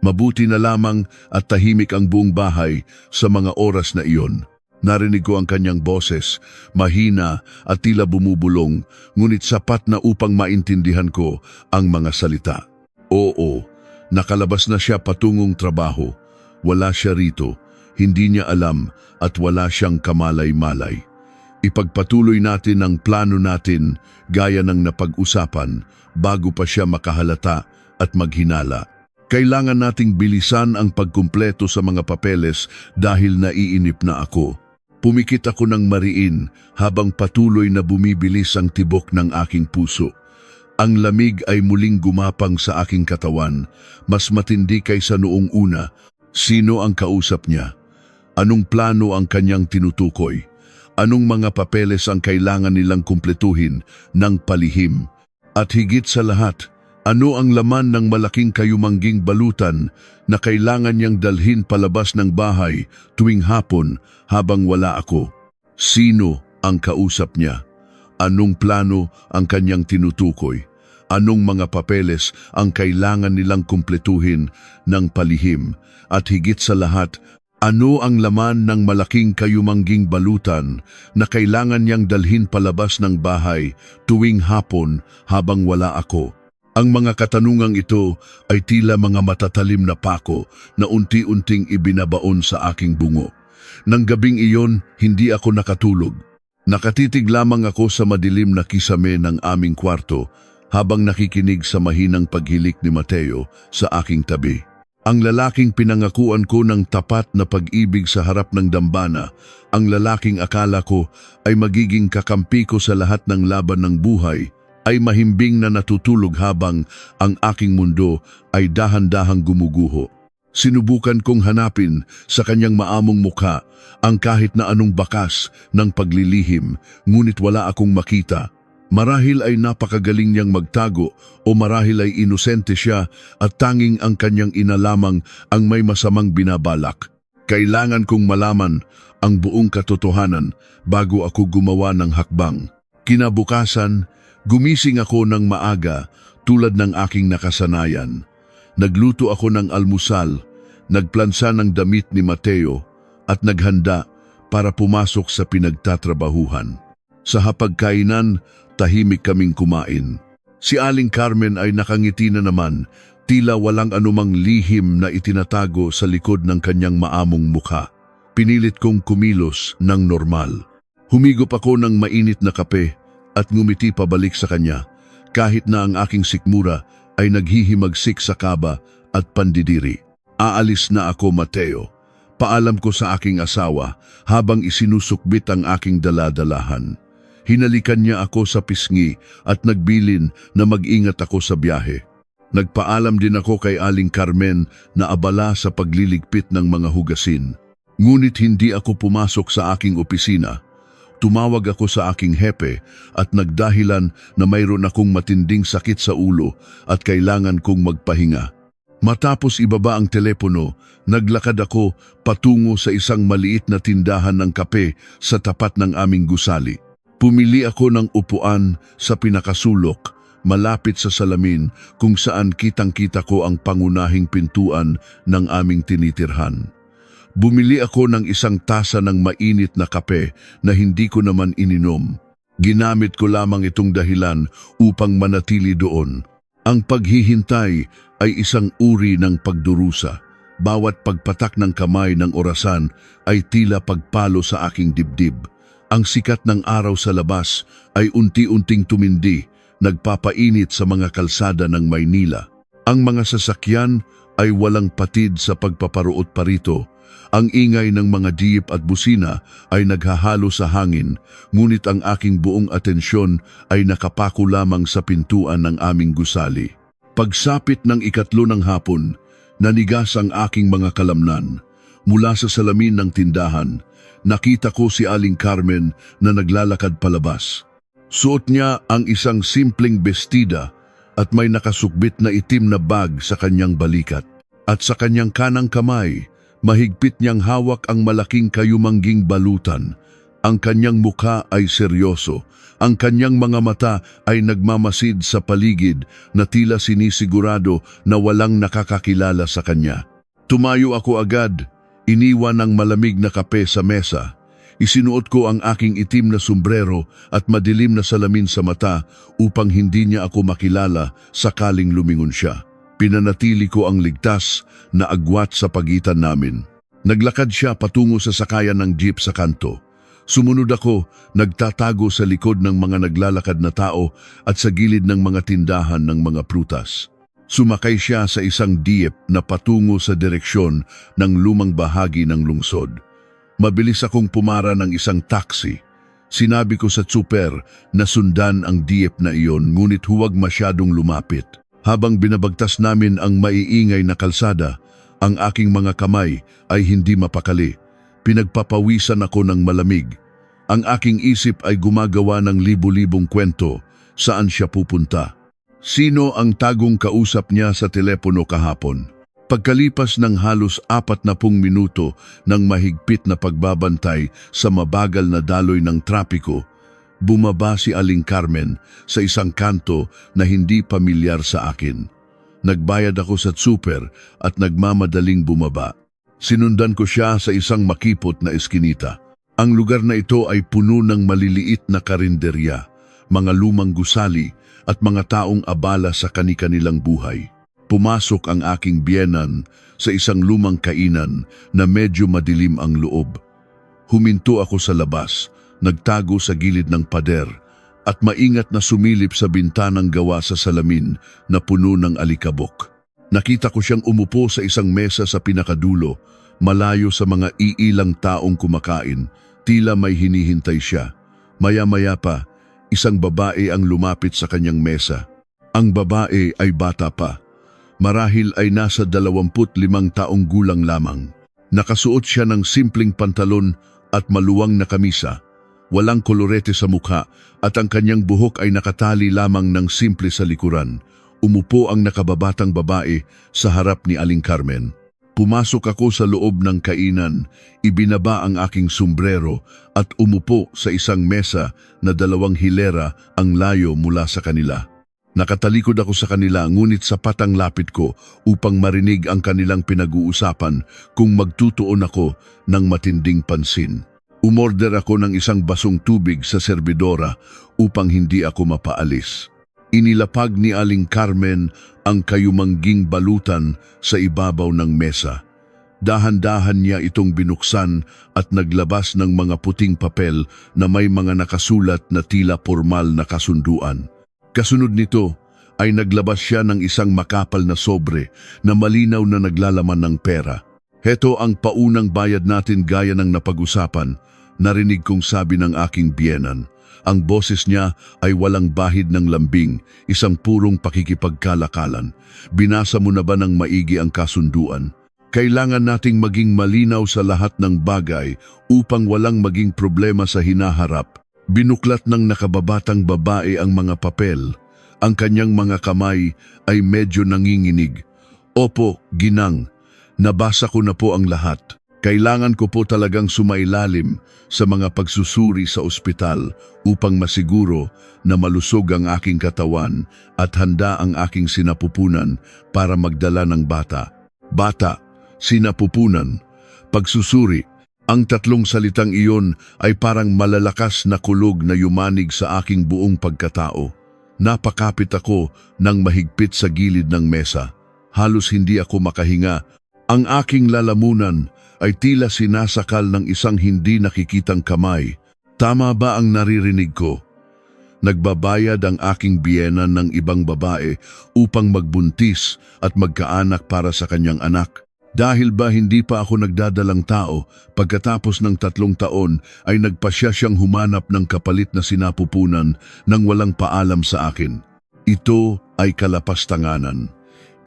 Mabuti na lamang at tahimik ang buong bahay sa mga oras na iyon. Narinig ko ang kanyang boses, mahina at tila bumubulong, ngunit sapat na upang maintindihan ko ang mga salita. Oo, nakalabas na siya patungong trabaho. Wala siya rito, hindi niya alam at wala siyang kamalay-malay. Ipagpatuloy natin ang plano natin gaya ng napag-usapan bago pa siya makahalata at maghinala. Kailangan nating bilisan ang pagkumpleto sa mga papeles dahil naiinip na ako. Pumikit ako ng mariin habang patuloy na bumibilis ang tibok ng aking puso. Ang lamig ay muling gumapang sa aking katawan, mas matindi kaysa noong una. Sino ang kausap niya? Anong plano ang kanyang tinutukoy? Anong mga papeles ang kailangan nilang kumpletuhin ng palihim? At higit sa lahat, ano ang laman ng malaking kayumangging balutan na kailangan niyang dalhin palabas ng bahay tuwing hapon habang wala ako? Sino ang kausap niya? Anong plano ang kanyang tinutukoy? Anong mga papeles ang kailangan nilang kumpletuhin ng palihim? At higit sa lahat, ano ang laman ng malaking kayumangging balutan na kailangan niyang dalhin palabas ng bahay tuwing hapon habang wala ako? Ang mga katanungang ito ay tila mga matatalim na pako na unti-unting ibinabaon sa aking bungo. Nang gabing iyon, hindi ako nakatulog. Nakatitig lamang ako sa madilim na kisame ng aming kwarto habang nakikinig sa mahinang paghilik ni Mateo sa aking tabi. Ang lalaking pinangakuan ko ng tapat na pag-ibig sa harap ng dambana, ang lalaking akala ko ay magiging kakampi ko sa lahat ng laban ng buhay, ay mahimbing na natutulog habang ang aking mundo ay dahan-dahang gumuguho. Sinubukan kong hanapin sa kanyang maamong mukha ang kahit na anong bakas ng paglilihim, ngunit wala akong makita. Marahil ay napakagaling niyang magtago o marahil ay inosente siya at tanging ang kanyang ina lamang ang may masamang binabalak. Kailangan kong malaman ang buong katotohanan bago ako gumawa ng hakbang. Kinabukasan, gumising ako ng maaga tulad ng aking nakasanayan. Nagluto ako ng almusal, nagplansa ng damit ni Mateo at naghanda para pumasok sa pinagtatrabahuhan. Sa hapagkainan, tahimik kaming kumain. Si Aling Carmen ay nakangiti na naman, tila walang anumang lihim na itinatago sa likod ng kanyang maamong mukha. Pinilit kong kumilos ng normal. Humigop ako ng mainit na kape at ngumiti pabalik sa kanya, kahit na ang aking sikmura ay naghihimagsik sa kaba at pandidiri. Aalis na ako, Mateo. Paalam ko sa aking asawa habang isinusukbit ang aking daladalahan. Hinalikan niya ako sa pisngi at nagbilin na mag-ingat ako sa biyahe. Nagpaalam din ako kay Aling Carmen na abala sa pagliligpit ng mga hugasin. Ngunit hindi ako pumasok sa aking opisina. Tumawag ako sa aking hepe at nagdahilan na mayroon akong matinding sakit sa ulo at kailangan kong magpahinga. Matapos ibaba ang telepono, naglakad ako patungo sa isang maliit na tindahan ng kape sa tapat ng aming gusali. Pumili ako ng upuan sa pinakasulok, malapit sa salamin kung saan kitang-kita ko ang pangunahing pintuan ng aming tinitirhan. Bumili ako ng isang tasa ng mainit na kape na hindi ko naman ininom. Ginamit ko lamang itong dahilan upang manatili doon. Ang paghihintay ay isang uri ng pagdurusa. Bawat pagpatak ng kamay ng orasan ay tila pagpalo sa aking dibdib. Ang sikat ng araw sa labas ay unti-unting tumindi, nagpapainit sa mga kalsada ng Maynila. Ang mga sasakyan ay walang patid sa pagpaparuot parito. Ang ingay ng mga jeep at busina ay naghahalo sa hangin, ngunit ang aking buong atensyon ay nakapako lamang sa pintuan ng aming gusali. Pagsapit ng 3 ng hapon, nanigas ang aking mga kalamnan. Mula sa salamin ng tindahan, nakita ko si Aling Carmen na naglalakad palabas. Suot niya ang isang simpleng bestida at may nakasukbit na itim na bag sa kanyang balikat. At sa kanyang kanang kamay, mahigpit niyang hawak ang malaking kayumangging balutan Ang kanyang mukha ay seryoso. Ang kanyang mga mata ay nagmamasid sa paligid na tila sinisigurado na walang nakakakilala sa kanya. Tumayo ako agad, iniwan ang malamig na kape sa mesa. Isinuot ko ang aking itim na sombrero at madilim na salamin sa mata upang hindi niya ako makilala sakaling lumingon siya. Pinanatili ko ang ligtas na agwat sa pagitan namin. Naglakad siya patungo sa sakayan ng jeep sa kanto. Sumunod ako, nagtatago sa likod ng mga naglalakad na tao at sa gilid ng mga tindahan ng mga prutas. Sumakay siya sa isang jeep na patungo sa direksyon ng lumang bahagi ng lungsod. Mabilis akong pumara ng isang taxi. Sinabi ko sa tsuper na sundan ang jeep na iyon ngunit huwag masyadong lumapit. Habang binabagtas namin ang maiingay na kalsada, ang aking mga kamay ay hindi mapakali. Pinagpapawisan ako ng malamig. Ang aking isip ay gumagawa ng libu-libong kwento saan siya pupunta. Sino ang tagong kausap niya sa telepono kahapon? Pagkalipas ng halos 40 minuto ng mahigpit na pagbabantay sa mabagal na daloy ng trapiko, bumaba si Aling Carmen sa isang kanto na hindi pamilyar sa akin. Nagbayad ako sa tsuper at nagmamadaling bumaba. Sinundan ko siya sa isang makipot na eskinita. Ang lugar na ito ay puno ng maliliit na karinderya, mga lumang gusali at mga taong abala sa kani-kanilang buhay. Pumasok ang aking biyenan sa isang lumang kainan na medyo madilim ang loob. Huminto ako sa labas, nagtago sa gilid ng pader at maingat na sumilip sa bintanang gawa sa salamin na puno ng alikabok. Nakita ko siyang umupo sa isang mesa sa pinakadulo, malayo sa mga iilang taong kumakain, tila may hinihintay siya. Maya-maya pa, isang babae ang lumapit sa kanyang mesa. Ang babae ay bata pa. Marahil ay nasa 25 taong gulang lamang. Nakasuot siya ng simpleng pantalon at maluwang na kamisa. Walang kolorete sa mukha at ang kanyang buhok ay nakatali lamang ng simple sa likuran. Umupo ang nakababatang babae sa harap ni Aling Carmen. Pumasok ako sa loob ng kainan, ibinaba ang aking sombrero at umupo sa isang mesa na 2 hilera ang layo mula sa kanila. Nakatalikod ako sa kanila ngunit sapat ang lapit ko upang marinig ang kanilang pinag-uusapan kung magtutuon ako ng matinding pansin. Umorder ako ng isang basong tubig sa serbidora upang hindi ako mapaalis. Inilapag ni Aling Carmen ang kayumangging balutan sa ibabaw ng mesa. Dahan-dahan niya itong binuksan at naglabas ng mga puting papel na may mga nakasulat na tila formal na kasunduan. Kasunod nito ay naglabas siya ng isang makapal na sobre na malinaw na naglalaman ng pera. Heto ang paunang bayad natin gaya ng napag-usapan, narinig kong sabi ng aking biyenan. Ang boses niya ay walang bahid ng lambing, isang purong pakikipagkalakalan. Binasa mo na ba ng maigi ang kasunduan? Kailangan nating maging malinaw sa lahat ng bagay upang walang maging problema sa hinaharap. Binuklat ng nakababatang babae ang mga papel. Ang kanyang mga kamay ay medyo nanginginig. Opo, ginang, nabasa ko na po ang lahat. Kailangan ko po talagang sumailalim sa mga pagsusuri sa ospital upang masiguro na malusog ang aking katawan at handa ang aking sinapupunan para magdala ng bata. Bata, sinapupunan, pagsusuri. Ang 3 salitang iyon ay parang malalakas na kulog na yumanig sa aking buong pagkatao. Napakapit ako ng mahigpit sa gilid ng mesa. Halos hindi ako makahinga. Ang aking lalamunan ay tila sinasakal ng isang hindi nakikitang kamay. Tama ba ang naririnig ko? Nagbabayad ang aking biyenan ng ibang babae upang magbuntis at magkaanak para sa kanyang anak. Dahil ba hindi pa ako nagdadalang tao, pagkatapos ng 3 taon ay nagpasya siyang humanap ng kapalit na sinapupunan nang walang paalam sa akin. Ito ay kalapastanganan.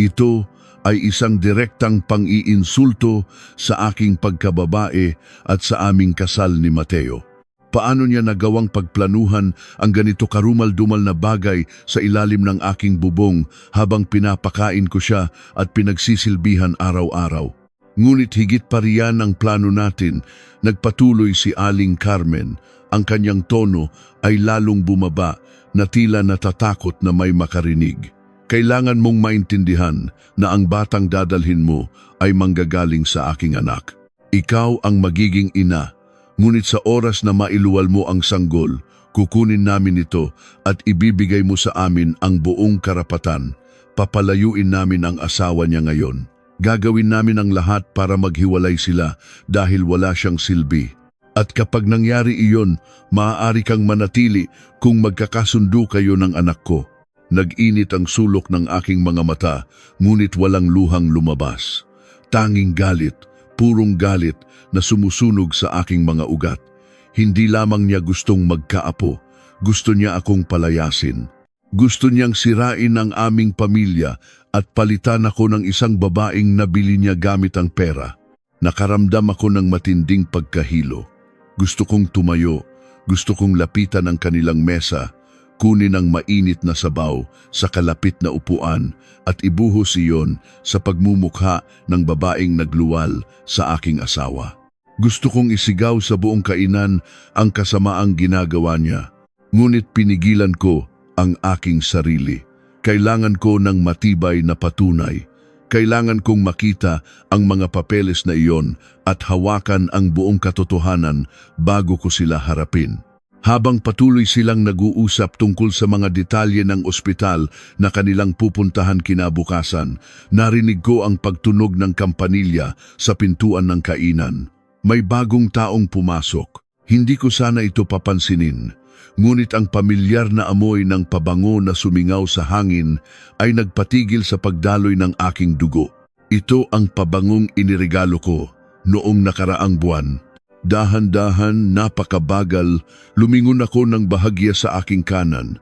Ito ay isang direktang pang-iinsulto sa aking pagkababae at sa aming kasal ni Mateo. Paano niya nagawang pagplanuhan ang ganito karumal-dumal na bagay sa ilalim ng aking bubong habang pinapakain ko siya at pinagsisilbihan araw-araw? Ngunit higit pa riyan ang plano natin, nagpatuloy si Aling Carmen. Ang kanyang tono ay lalong bumaba na tila natatakot na may makarinig. Kailangan mong maintindihan na ang batang dadalhin mo ay manggagaling sa aking anak. Ikaw ang magiging ina, ngunit sa oras na mailuwal mo ang sanggol, kukunin namin ito at ibibigay mo sa amin ang buong karapatan. Papalayuin namin ang asawa niya ngayon. Gagawin namin ang lahat para maghiwalay sila dahil wala siyang silbi. At kapag nangyari iyon, maaari kang manatili kung magkakasundo kayo ng anak ko. Nag-init ang sulok ng aking mga mata, ngunit walang luhang lumabas. Tanging galit, purong galit na sumusunog sa aking mga ugat. Hindi lamang niya gustong magkaapo, gusto niya akong palayasin. Gusto niyang sirain ang aming pamilya at palitan ako ng isang babaeng nabili niya gamit ang pera. Nakaramdam ako ng matinding pagkahilo. Gusto kong tumayo, gusto kong lapitan ang kanilang mesa, kunin ang mainit na sabaw sa kalapit na upuan at ibuhos iyon sa pagmumukha ng babaeng nagluwal sa aking asawa. Gusto kong isigaw sa buong kainan ang kasamaang ginagawa niya, ngunit pinigilan ko ang aking sarili. Kailangan ko ng matibay na patunay. Kailangan kong makita ang mga papeles na iyon at hawakan ang buong katotohanan bago ko sila harapin. Habang patuloy silang nag-uusap tungkol sa mga detalye ng ospital na kanilang pupuntahan kinabukasan, narinig ko ang pagtunog ng kampanilya sa pintuan ng kainan. May bagong taong pumasok. Hindi ko sana ito papansinin. Ngunit ang pamilyar na amoy ng pabango na sumingaw sa hangin ay nagpatigil sa pagdaloy ng aking dugo. Ito ang pabangong iniregalo ko noong nakaraang buwan. Dahan-dahan, napakabagal, lumingon ako ng bahagya sa aking kanan.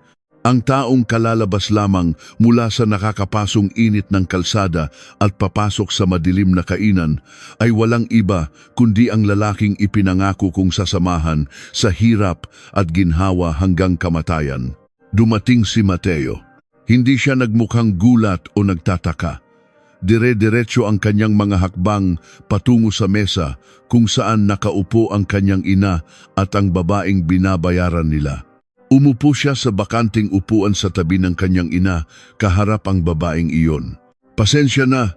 Ang taong kalalabas lamang mula sa nakakapasong init ng kalsada at papasok sa madilim na kainan ay walang iba kundi ang lalaking ipinangako kong sasamahan sa hirap at ginhawa hanggang kamatayan. Dumating si Mateo. Hindi siya nagmukhang gulat o nagtataka. Dire-diretso ang kanyang mga hakbang patungo sa mesa kung saan nakaupo ang kanyang ina at ang babaeng binabayaran nila. Umupo siya sa bakanting upuan sa tabi ng kanyang ina, kaharap ang babaeng iyon. "Pasensya na,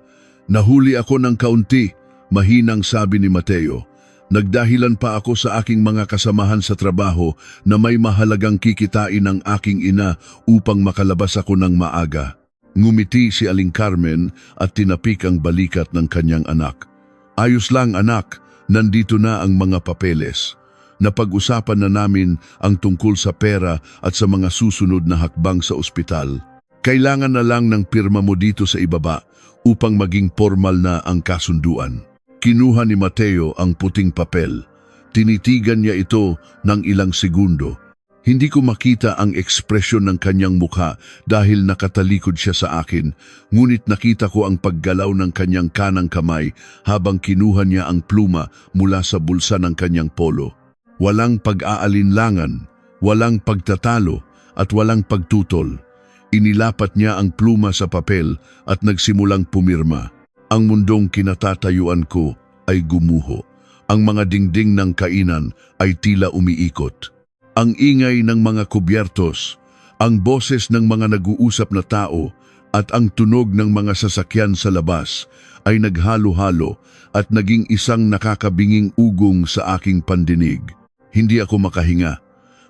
nahuli ako ng kaunti," mahinang sabi ni Mateo. "Nagdahilan pa ako sa aking mga kasamahan sa trabaho na may mahalagang kikitain ng aking ina upang makalabas ako ng maaga." Ngumiti si Aling Carmen at tinapik ang balikat ng kanyang anak. "Ayos lang anak, nandito na ang mga papeles. Napag-usapan na namin ang tungkol sa pera at sa mga susunod na hakbang sa ospital. Kailangan na lang ng pirma mo dito sa ibaba upang maging formal na ang kasunduan." Kinuha ni Mateo ang puting papel. Tinitigan niya ito ng ilang segundo. Hindi ko makita ang ekspresyon ng kanyang mukha dahil nakatalikod siya sa akin, ngunit nakita ko ang paggalaw ng kanyang kanang kamay habang kinuha niya ang pluma mula sa bulsa ng kanyang polo. Walang pag-aalinlangan, walang pagtatalo at walang pagtutol. Inilapat niya ang pluma sa papel at nagsimulang pumirma. Ang mundong kinatatayuan ko ay gumuho. Ang mga dingding ng kainan ay tila umiikot. Ang ingay ng mga kubyertos, ang boses ng mga nag-uusap na tao at ang tunog ng mga sasakyan sa labas ay naghalo-halo at naging isang nakakabinging ugong sa aking pandinig. Hindi ako makahinga.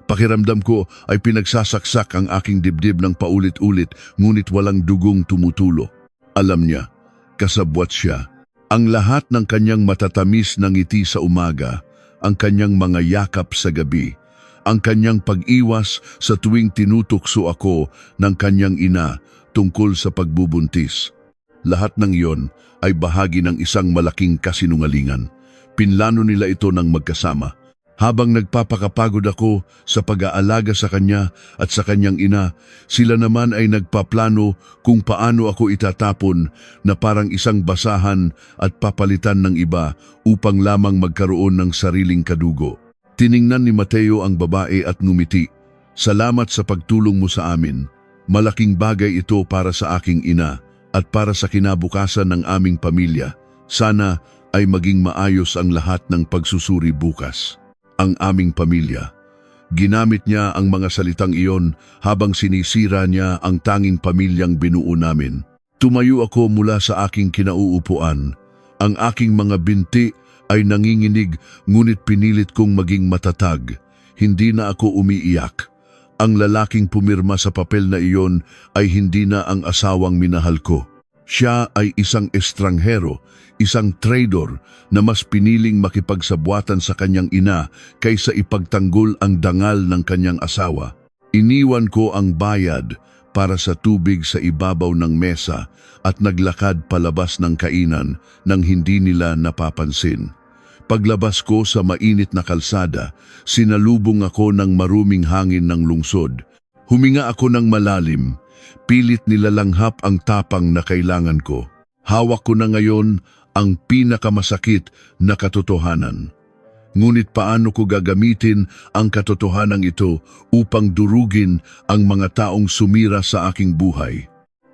Pakiramdam ko ay pinagsasaksak ang aking dibdib ng paulit-ulit, ngunit walang dugong tumutulo. Alam niya, kasabwat siya. Ang lahat ng kanyang matatamis na ngiti sa umaga, ang kanyang mga yakap sa gabi, ang kanyang pag-iwas sa tuwing tinutukso ako ng kanyang ina tungkol sa pagbubuntis. Lahat ng iyon ay bahagi ng isang malaking kasinungalingan. Pinlano nila ito ng magkasama. Habang nagpapakapagod ako sa pag-aalaga sa kanya at sa kanyang ina, sila naman ay nagpaplano kung paano ako itatapon na parang isang basahan at papalitan ng iba upang lamang magkaroon ng sariling kadugo. Tiningnan ni Mateo ang babae at ngumiti. "Salamat sa pagtulong mo sa amin. Malaking bagay ito para sa aking ina at para sa kinabukasan ng aming pamilya. Sana ay maging maayos ang lahat ng pagsusuri bukas. Ang aming pamilya. Ginamit niya ang mga salitang iyon habang sinisira niya ang tanging pamilyang binuo namin. Tumayo ako mula sa aking kinauupuan. Ang aking mga binti ay nanginginig, ngunit pinilit kong maging matatag. Hindi na ako umiiyak. Ang lalaking pumirma sa papel na iyon ay hindi na ang asawang minahal ko. Siya ay isang estranghero, isang traitor na mas piniling makipagsabwatan sa kanyang ina kaysa ipagtanggol ang dangal ng kanyang asawa. Iniwan ko ang bayad para sa tubig sa ibabaw ng mesa at naglakad palabas ng kainan nang hindi nila napapansin. Paglabas ko sa mainit na kalsada, sinalubong ako ng maruming hangin ng lungsod. Huminga ako ng malalim, pilit nilalanghap ang tapang na kailangan ko. Hawak ko na ngayon ang pinakamasakit na katotohanan. Ngunit paano ko gagamitin ang katotohanan ito upang durugin ang mga taong sumira sa aking buhay?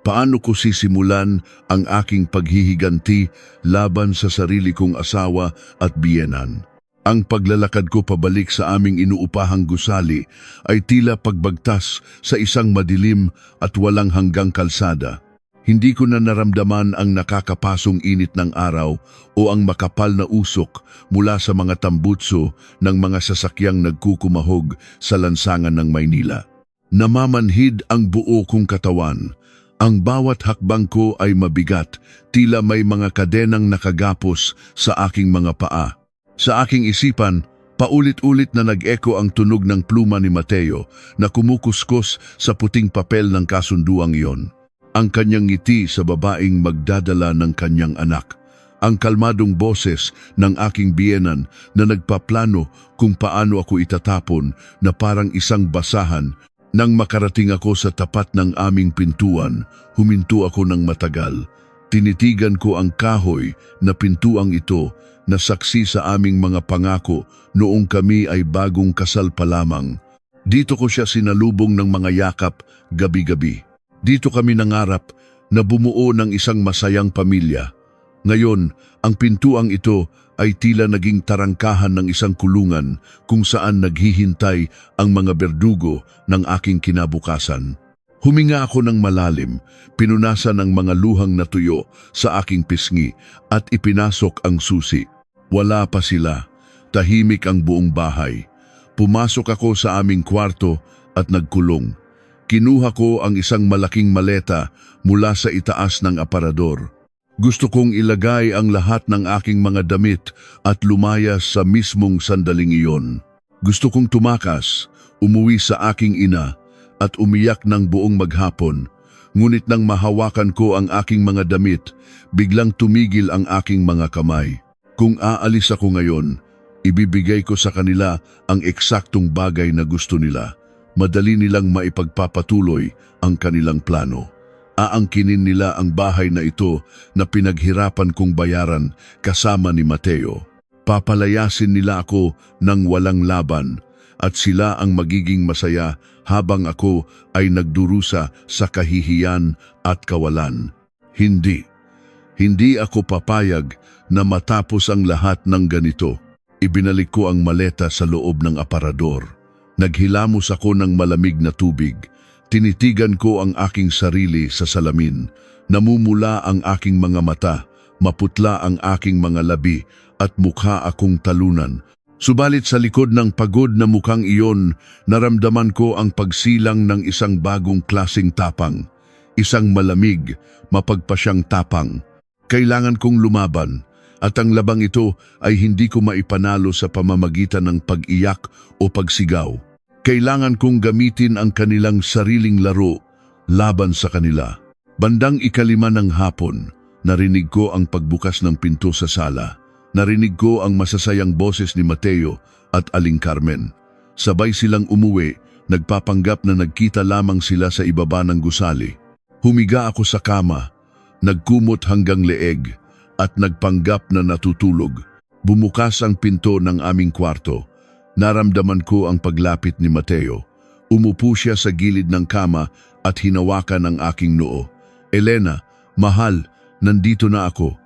Paano ko sisimulan ang aking paghihiganti laban sa sarili kong asawa at biyenan? Ang paglalakad ko pabalik sa aming inuupahang gusali ay tila pagbagtas sa isang madilim at walang hanggang kalsada. Hindi ko na naramdaman ang nakakapasong init ng araw o ang makapal na usok mula sa mga tambutso ng mga sasakyang nagkukumahog sa lansangan ng Maynila. Namamanhid ang buo kong katawan. Ang bawat hakbang ko ay mabigat, tila may mga kadenang nakagapos sa aking mga paa. Sa aking isipan, paulit-ulit na nag-eko ang tunog ng pluma ni Mateo na kumukuskus sa puting papel ng kasunduang iyon. Ang kanyang ngiti sa babaeng magdadala ng kanyang anak. Ang kalmadong boses ng aking biyenan na nagpaplano kung paano ako itatapon na parang isang basahan. Nang makarating ako sa tapat ng aming pintuan, huminto ako ng matagal. Tinitigan ko ang kahoy na pintuang ito na saksi sa aming mga pangako noong kami ay bagong kasal pa lamang. Dito ko siya sinalubong ng mga yakap gabi-gabi. Dito kami nangarap na bumuo ng isang masayang pamilya. Ngayon, ang pintuang ito ay tila naging tarangkahan ng isang kulungan kung saan naghihintay ang mga berdugo ng aking kinabukasan. Huminga ako ng malalim, pinunasan ang mga luhang natuyo sa aking pisngi at ipinasok ang susi. Wala pa sila, tahimik ang buong bahay. Pumasok ako sa aming kwarto at nagkulong. Kinuha ko ang isang malaking maleta mula sa itaas ng aparador. Gusto kong ilagay ang lahat ng aking mga damit at lumayas sa mismong sandaling iyon. Gusto kong tumakas, umuwi sa aking ina at umiyak ng buong maghapon. Ngunit nang mahawakan ko ang aking mga damit, biglang tumigil ang aking mga kamay. Kung aalis ako ngayon, ibibigay ko sa kanila ang eksaktong bagay na gusto nila. Madali nilang maipagpapatuloy ang kanilang plano. Aangkinin nila ang bahay na ito na pinaghirapan kong bayaran kasama ni Mateo. Papalayasin nila ako ng walang laban at sila ang magiging masaya habang ako ay nagdurusa sa kahihiyan at kawalan. Hindi ako papayag na matapos ang lahat ng ganito. Ibinalik ko ang maleta sa loob ng aparador. Naghilamos ako ng malamig na tubig. Tinitigan ko ang aking sarili sa salamin. Namumula ang aking mga mata, maputla ang aking mga labi at mukha akong talunan. Subalit sa likod ng pagod na mukhang iyon, naramdaman ko ang pagsilang ng isang bagong klaseng tapang. Isang malamig, mapagpasyang tapang. Kailangan kong lumaban at ang labang ito ay hindi ko maipanalo sa pamamagitan ng pag-iyak o pagsigaw. Kailangan kong gamitin ang kanilang sariling laro laban sa kanila. Bandang 5 ng hapon, narinig ko ang pagbukas ng pinto sa sala. Narinig ko ang masasayang boses ni Mateo at Aling Carmen. Sabay silang umuwi, nagpapanggap na nagkita lamang sila sa ibaba ng gusali. Humiga ako sa kama, nagkumot hanggang leeg at nagpanggap na natutulog. Bumukas ang pinto ng aming kwarto. Naramdaman ko ang paglapit ni Mateo. Umupo siya sa gilid ng kama at hinawakan ang aking noo. "Elena, mahal, nandito na ako."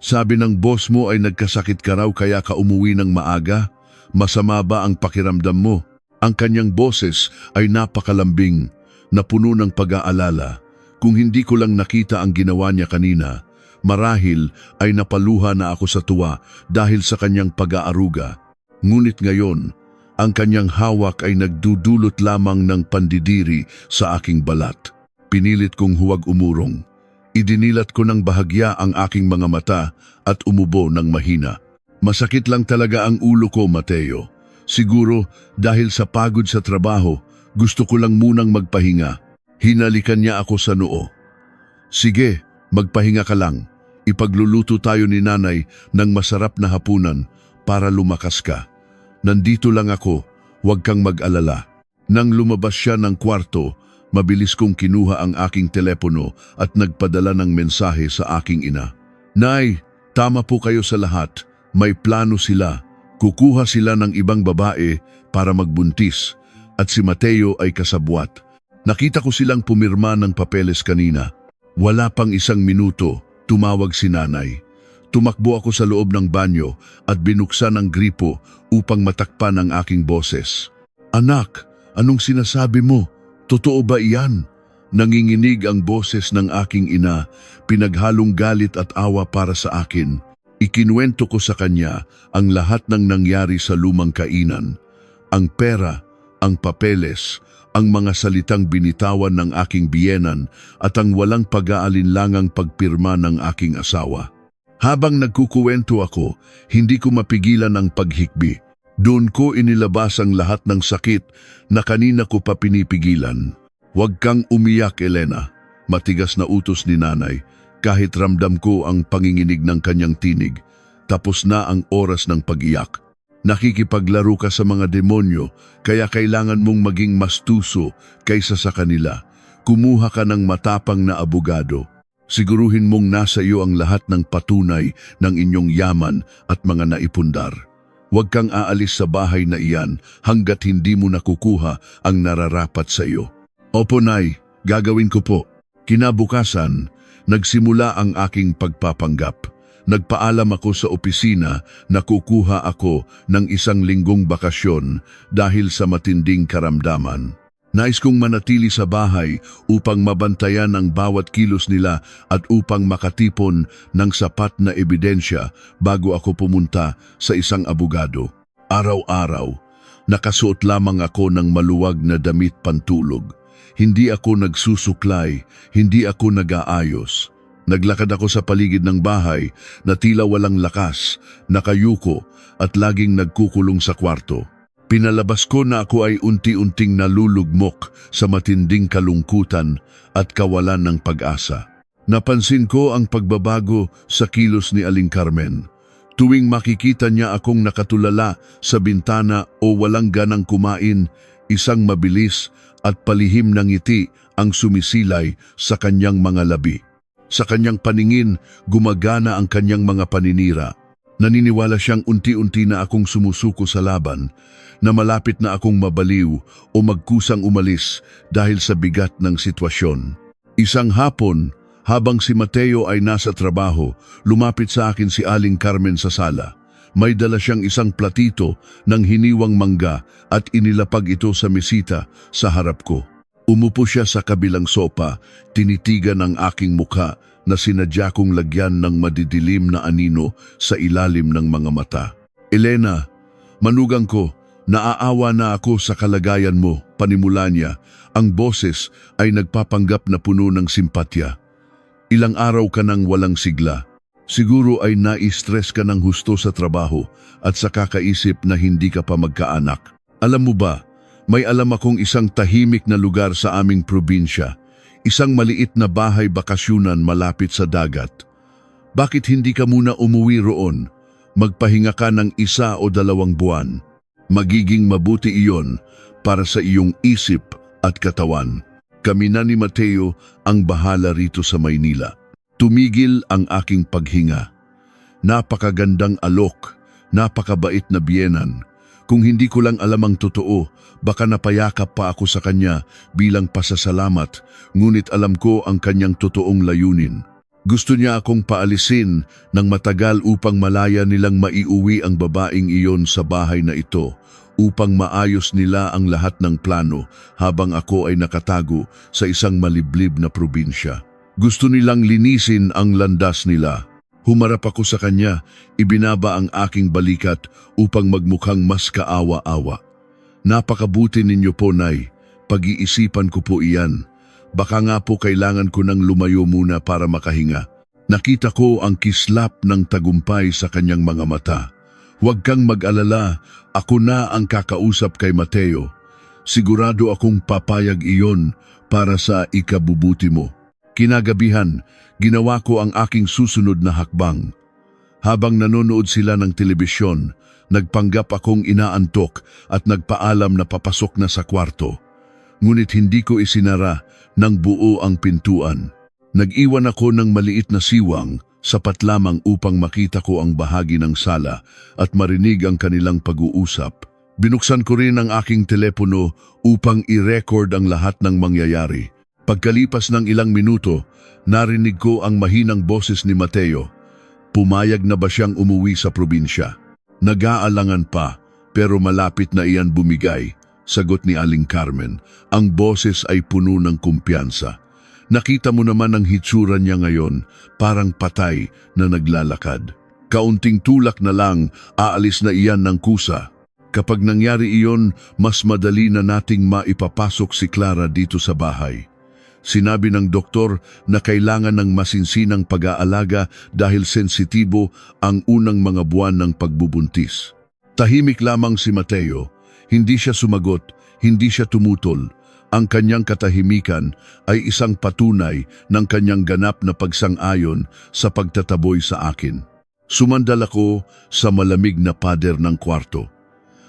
Sabi ng boss mo ay nagkasakit ka raw kaya ka umuwi ng maaga? Masama ba ang pakiramdam mo? Ang kanyang boses ay napakalambing, na puno ng pag-aalala. Kung hindi ko lang nakita ang ginawa niya kanina, marahil ay napaluha na ako sa tuwa dahil sa kanyang pag-aaruga. Ngunit ngayon, ang kanyang hawak ay nagdudulot lamang ng pandidiri sa aking balat. Pinilit kong huwag umurong. Idinilat ko ng bahagya ang aking mga mata at umubo ng mahina. Masakit lang talaga ang ulo ko, Mateo. Siguro dahil sa pagod sa trabaho, gusto ko lang munang magpahinga. Hinalikan niya ako sa noo. Sige, magpahinga ka lang. Ipagluluto tayo ni nanay ng masarap na hapunan para lumakas ka. Nandito lang ako, huwag kang mag-alala. Nang lumabas siya ng kwarto, mabilis kong kinuha ang aking telepono at nagpadala ng mensahe sa aking ina. Nay, tama po kayo sa lahat. May plano sila. Kukuha sila ng ibang babae para magbuntis at si Mateo ay kasabwat. Nakita ko silang pumirma ng papeles kanina. Wala pang 1 minuto, tumawag si nanay. Tumakbo ako sa loob ng banyo at binuksan ang gripo upang matakpan ang aking boses. Anak, anong sinasabi mo? Totoo ba iyan? Nanginginig ang boses ng aking ina, pinaghalong galit at awa para sa akin. Ikinuwento ko sa kanya ang lahat ng nangyari sa lumang kainan. Ang pera, ang papeles, ang mga salitang binitawan ng aking biyenan at ang walang pag-aalinlangang pagpirma ng aking asawa. Habang nagkukuwento ako, hindi ko mapigilan ang paghikbi. Doon ko inilabas ang lahat ng sakit na kanina ko pa pinipigilan. Huwag kang umiyak, Elena. Matigas na utos ni nanay, kahit ramdam ko ang panginginig ng kanyang tinig. Tapos na ang oras ng pag-iyak. Nakikipaglaro ka sa mga demonyo, kaya kailangan mong maging mastuso kaysa sa kanila. Kumuha ka ng matapang na abogado. Siguruhin mong nasa iyo ang lahat ng patunay ng inyong yaman at mga naipundar. Huwag kang aalis sa bahay na iyan hanggat hindi mo nakukuha ang nararapat sa iyo. Opo, Nay, gagawin ko po. Kinabukasan, nagsimula ang aking pagpapanggap. Nagpaalam ako sa opisina na kukuha ako ng 1 linggong bakasyon dahil sa matinding karamdaman. Nais kong manatili sa bahay upang mabantayan ang bawat kilos nila at upang makatipon ng sapat na ebidensya bago ako pumunta sa isang abogado. Araw-araw, nakasuot lamang ako ng maluwag na damit pantulog. Hindi ako nagsusuklay, hindi ako nag-aayos. Naglakad ako sa paligid ng bahay na tila walang lakas, nakayuko at laging nagkukulong sa kwarto. Pinalabas ko na ako ay unti-unting nalulugmok sa matinding kalungkutan at kawalan ng pag-asa. Napansin ko ang pagbabago sa kilos ni Aling Carmen. Tuwing makikita niya akong nakatulala sa bintana o walang ganang kumain, isang mabilis at palihim na ngiti ang sumisilay sa kanyang mga labi. Sa kanyang paningin, gumagana ang kanyang mga paninira. Naniniwala siyang unti-unti na akong sumusuko sa laban, na malapit na akong mabaliw o magkusang umalis dahil sa bigat ng sitwasyon. Isang hapon, habang si Mateo ay nasa trabaho, lumapit sa akin si Aling Carmen sa sala. May dala siyang isang platito ng hiniwang mangga at inilapag ito sa mesita sa harap ko. Umupo siya sa kabilang sopa, tinitigan ang aking mukha na sinadya kong lagyan ng madidilim na anino sa ilalim ng mga mata. Elena, manugang ko, naaawa na ako sa kalagayan mo, panimula niya. Ang boses ay nagpapanggap na puno ng simpatya. Ilang araw ka nang walang sigla. Siguro ay nai-stress ka ng husto sa trabaho at sa kakaisip na hindi ka pa magkaanak. Alam mo ba, may alam akong isang tahimik na lugar sa aming probinsya. Isang maliit na bahay bakasyunan malapit sa dagat. Bakit hindi ka muna umuwi roon? Magpahinga ka ng 1 o 2 buwan. Magiging mabuti iyon para sa iyong isip at katawan. Kami na ni Mateo ang bahala rito sa Maynila. Tumigil ang aking paghinga. Napakagandang alok, napakabait na biyenan. Kung hindi ko lang alam ang totoo, baka napayakap pa ako sa kanya bilang pasasalamat, ngunit alam ko ang kanyang totoong layunin. Gusto niya akong paalisin ng matagal upang malaya nilang maiuwi ang babaeng iyon sa bahay na ito upang maayos nila ang lahat ng plano habang ako ay nakatago sa isang maliblib na probinsya. Gusto nilang linisin ang landas nila. Humarap ako sa kanya, ibinaba ang aking balikat upang magmukhang mas kaawa-awa. Napakabuti ninyo po, Nay. Pag-iisipan ko po iyan. Baka nga po kailangan ko nang lumayo muna para makahinga. Nakita ko ang kislap ng tagumpay sa kanyang mga mata. Huwag kang mag-alala, ako na ang kakausap kay Mateo. Sigurado akong papayag iyon para sa ikabubuti mo. Kinagabihan, ginawa ko ang aking susunod na hakbang. Habang nanonood sila ng telebisyon, nagpanggap akong inaantok at nagpaalam na papasok na sa kwarto. Ngunit hindi ko isinara ng buo ang pintuan. Nag-iwan ako ng maliit na siwang, sapat lamang upang makita ko ang bahagi ng sala at marinig ang kanilang pag-uusap. Binuksan ko rin ang aking telepono upang i-record ang lahat ng mangyayari. Pagkalipas ng ilang minuto, narinig ko ang mahinang boses ni Mateo. Pumayag na ba siyang umuwi sa probinsya? Nag-aalangan pa, pero malapit na iyan bumigay, sagot ni Aling Carmen. Ang boses ay puno ng kumpiyansa. Nakita mo naman ang hitsura niya ngayon, parang patay na naglalakad. Kaunting tulak na lang, aalis na iyan ng kusa. Kapag nangyari iyon, mas madali na nating maipapasok si Clara dito sa bahay. Sinabi ng doktor na kailangan ng masinsinang pag-aalaga dahil sensitibo ang unang mga buwan ng pagbubuntis. Tahimik lamang si Mateo. Hindi siya sumagot, hindi siya tumutol. Ang kanyang katahimikan ay isang patunay ng kanyang ganap na pagsang-ayon sa pagtataboy sa akin. Sumandal ako sa malamig na pader ng kwarto.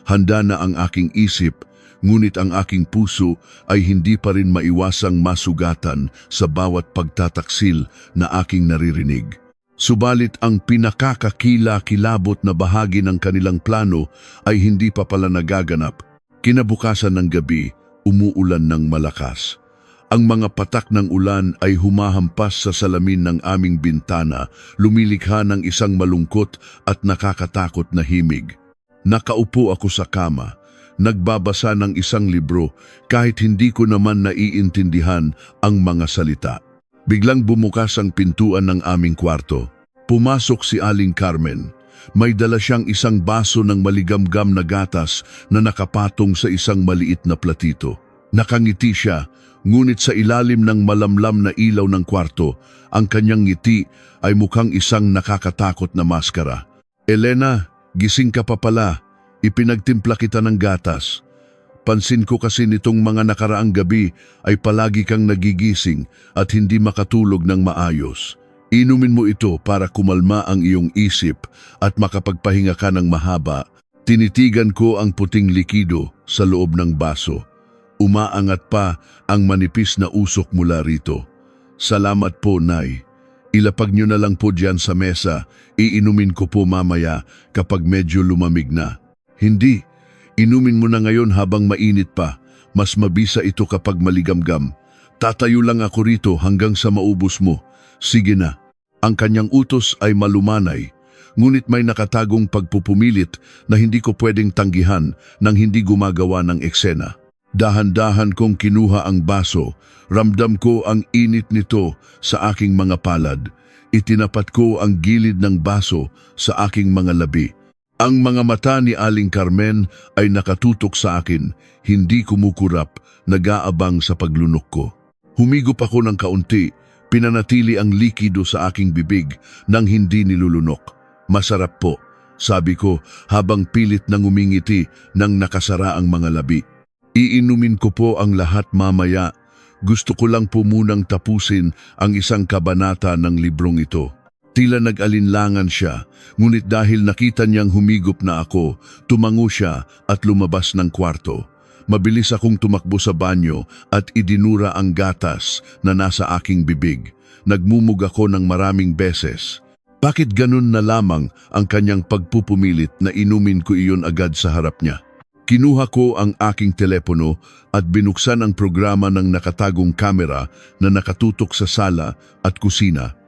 Handa na ang aking isip, ngunit ang aking puso ay hindi pa rin maiwasang masugatan sa bawat pagtataksil na aking naririnig. Subalit ang pinakakakila-kilabot na bahagi ng kanilang plano ay hindi pa pala nagaganap. Kinabukasan ng gabi, umuulan ng malakas. Ang mga patak ng ulan ay humahampas sa salamin ng aming bintana, lumilikha ng isang malungkot at nakakatakot na himig. Nakaupo ako sa kama, nagbabasa ng isang libro kahit hindi ko naman naiintindihan ang mga salita. Biglang bumukas ang pintuan ng aming kwarto. Pumasok si Aling Carmen. May dala siyang isang baso ng maligamgam na gatas na nakapatong sa isang maliit na platito. Nakangiti siya, ngunit sa ilalim ng malamlam na ilaw ng kwarto, ang kanyang ngiti ay mukhang isang nakakatakot na maskara. Elena, gising ka pa pala. Ipinagtimpla kita ng gatas. Pansin ko kasi nitong mga nakaraang gabi ay palagi kang nagigising at hindi makatulog ng maayos. Inumin mo ito para kumalma ang iyong isip at makapagpahinga ka ng mahaba. Tinitigan ko ang puting likido sa loob ng baso. Umaangat pa ang manipis na usok mula rito. Salamat po, Nay. Ilapag niyo na lang po diyan sa mesa. Iinumin ko po mamaya kapag medyo lumamig na. Hindi. Inumin mo na ngayon habang mainit pa. Mas mabisa ito kapag maligamgam. Tatayo lang ako rito hanggang sa maubos mo. Sige na. Ang kanyang utos ay malumanay, ngunit may nakatagong pagpupumilit na hindi ko pwedeng tanggihan nang hindi gumagawa ng eksena. Dahan-dahan kong kinuha ang baso, ramdam ko ang init nito sa aking mga palad. Itinapat ko ang gilid ng baso sa aking mga labi. Ang mga mata ni Aling Carmen ay nakatutok sa akin, hindi kumukurap, nag-aabang sa paglunok ko. Humigop ako ng kaunti, pinanatili ang likido sa aking bibig nang hindi nilulunok. Masarap po, sabi ko habang pilit nang umingiti nang nakasara ang mga labi. Iinumin ko po ang lahat mamaya. Gusto ko lang po munang tapusin ang isang kabanata ng librong ito. Tila nag-alinlangan siya, ngunit dahil nakita niyang humigop na ako, tumango siya at lumabas ng kwarto. Mabilis akong tumakbo sa banyo at idinura ang gatas na nasa aking bibig. Nagmumug ako ng maraming beses. Bakit ganun na lamang ang kanyang pagpupumilit na inumin ko iyon agad sa harap niya? Kinuha ko ang aking telepono at binuksan ang programa ng nakatagong kamera na nakatutok sa sala at kusina.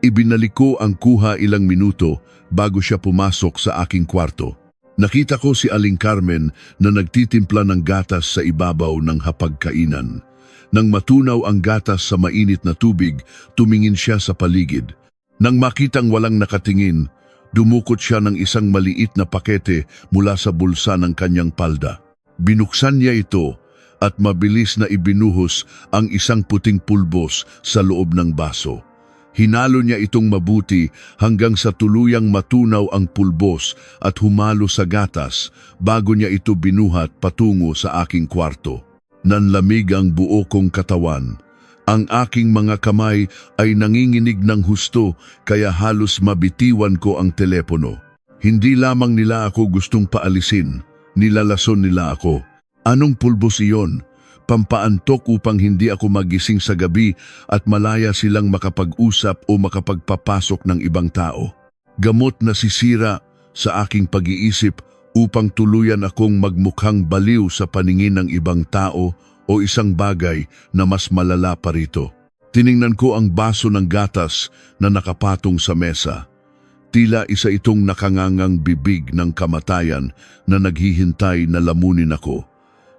Ibinalik ko ang kuha ilang minuto bago siya pumasok sa aking kwarto. Nakita ko si Aling Carmen na nagtitimpla ng gatas sa ibabaw ng hapagkainan. Nang matunaw ang gatas sa mainit na tubig, tumingin siya sa paligid. Nang makitang walang nakatingin, dumukot siya ng isang maliit na pakete mula sa bulsa ng kanyang palda. Binuksan niya ito at mabilis na ibinuhos ang isang puting pulbos sa loob ng baso. Hinalo niya itong mabuti hanggang sa tuluyang matunaw ang pulbos at humalo sa gatas bago niya ito binuhat patungo sa aking kwarto. Nanlamig ang buo kong katawan. Ang aking mga kamay ay nanginginig ng husto kaya halos mabitiwan ko ang telepono. Hindi lamang nila ako gustong paalisin, nilalason nila ako. Anong pulbos iyon? Pampaantok upang hindi ako magising sa gabi at malaya silang makapag-usap o makapagpapasok ng ibang tao. Gamot na sisira sa aking pag-iisip upang tuluyan akong magmukhang baliw sa paningin ng ibang tao o isang bagay na mas malala pa rito. Tiningnan ko ang baso ng gatas na nakapatong sa mesa. Tila isa itong nakangangang bibig ng kamatayan na naghihintay na lamunin ako.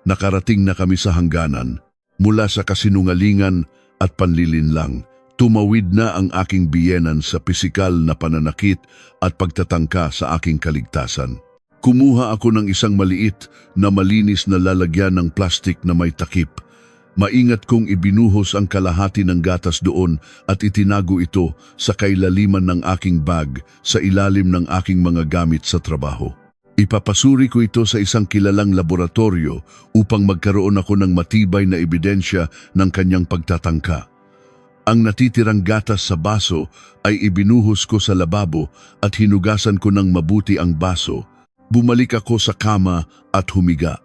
Nakarating na kami sa hangganan. Mula sa kasinungalingan at panlilinlang, tumawid na ang aking biyenan sa pisikal na pananakit at pagtatangka sa aking kaligtasan. Kumuha ako ng isang maliit na malinis na lalagyan ng plastik na may takip. Maingat kong ibinuhos ang kalahati ng gatas doon at itinago ito sa kailaliman ng aking bag sa ilalim ng aking mga gamit sa trabaho. Ipapasuri ko ito sa isang kilalang laboratorio upang magkaroon ako ng matibay na ebidensya ng kanyang pagtatangka. Ang natitirang gatas sa baso ay ibinuhos ko sa lababo at hinugasan ko ng mabuti ang baso. Bumalik ako sa kama at humiga.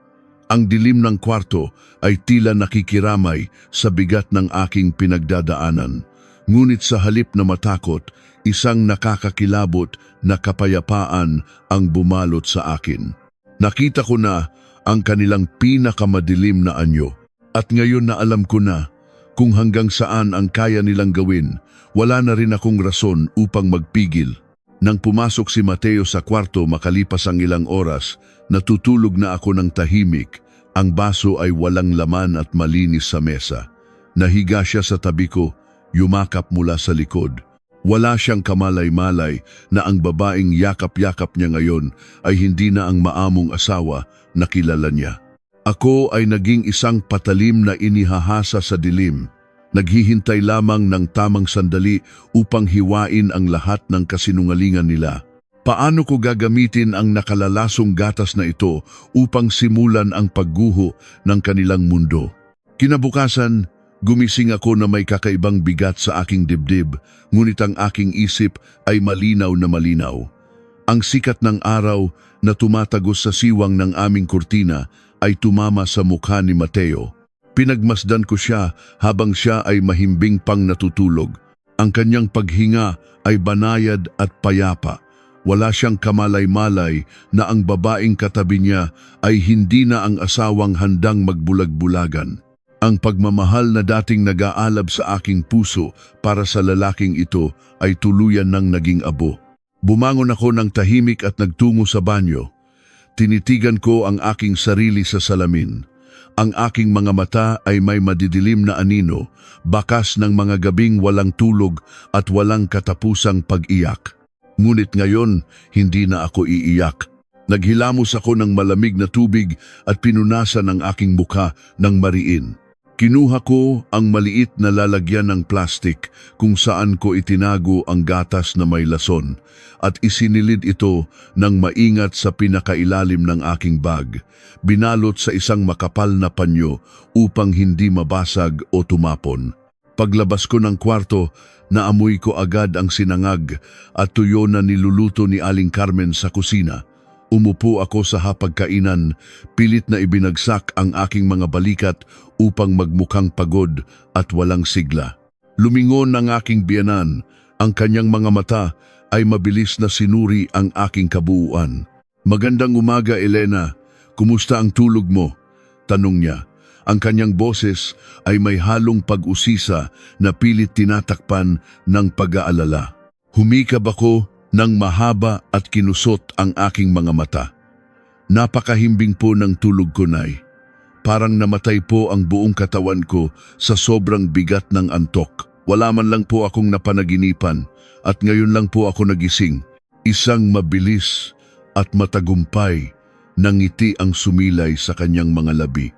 Ang dilim ng kwarto ay tila nakikiramay sa bigat ng aking pinagdadaanan. Ngunit sa halip na matakot, isang nakakakilabot na kapayapaan ang bumalot sa akin. Nakita ko na ang kanilang pinakamadilim na anyo. At ngayon na alam ko na kung hanggang saan ang kaya nilang gawin, wala na rin akong rason upang magpigil. Nang pumasok si Mateo sa kwarto makalipas ang ilang oras, natutulog na ako ng tahimik. Ang baso ay walang laman at malinis sa mesa. Nahiga siya sa tabi ko, yumakap mula sa likod. Wala siyang kamalay-malay na ang babaeng yakap-yakap niya ngayon ay hindi na ang maamong asawa na kilala niya. Ako ay naging isang patalim na inihahasa sa dilim. Naghihintay lamang ng tamang sandali upang hiwain ang lahat ng kasinungalingan nila. Paano ko gagamitin ang nakalalasong gatas na ito upang simulan ang pagguho ng kanilang mundo? Kinabukasan, gumising ako na may kakaibang bigat sa aking dibdib, ngunit ang aking isip ay malinaw na malinaw. Ang sikat ng araw na tumatagos sa siwang ng aming kurtina ay tumama sa mukha ni Mateo. Pinagmasdan ko siya habang siya ay mahimbing pang natutulog. Ang kanyang paghinga ay banayad at payapa. Wala siyang kamalay-malay na ang babaeng katabi niya ay hindi na ang asawang handang magbulag-bulagan. Ang pagmamahal na dating nag-aalab sa aking puso para sa lalaking ito ay tuluyan ng naging abo. Bumangon ako ng tahimik at nagtungo sa banyo. Tinitigan ko ang aking sarili sa salamin. Ang aking mga mata ay may madidilim na anino, bakas ng mga gabing walang tulog at walang katapusang pag-iyak. Ngunit ngayon, hindi na ako iiyak. Naghilamos ako ng malamig na tubig at pinunasan ang aking mukha ng mariin. Kinuha ko ang maliit na lalagyan ng plastik kung saan ko itinago ang gatas na may lason at isinilid ito ng maingat sa pinakailalim ng aking bag, binalot sa isang makapal na panyo upang hindi mabasag o tumapon. Paglabas ko ng kwarto, naamoy ko agad ang sinangag at tuyo na niluluto ni Aling Carmen sa kusina. Umupo ako sa hapagkainan, pilit na ibinagsak ang aking mga balikat upang magmukhang pagod at walang sigla. Lumingon ang aking biyanan, ang kanyang mga mata ay mabilis na sinuri ang aking kabuuan. "Magandang umaga, Elena. Kumusta ang tulog mo?" tanong niya. Ang kanyang boses ay may halong pag-usisa na pilit tinatakpan ng pag-aalala. Humikab ako ng mahaba at kinusot ang aking mga mata. Napakahimbing po ng tulog ko, Nay. Parang namatay po ang buong katawan ko sa sobrang bigat ng antok. Wala man lang po akong napanaginipan at ngayon lang po ako nagising. Isang mabilis at matagumpay na ngiti ang sumilay sa kanyang mga labi.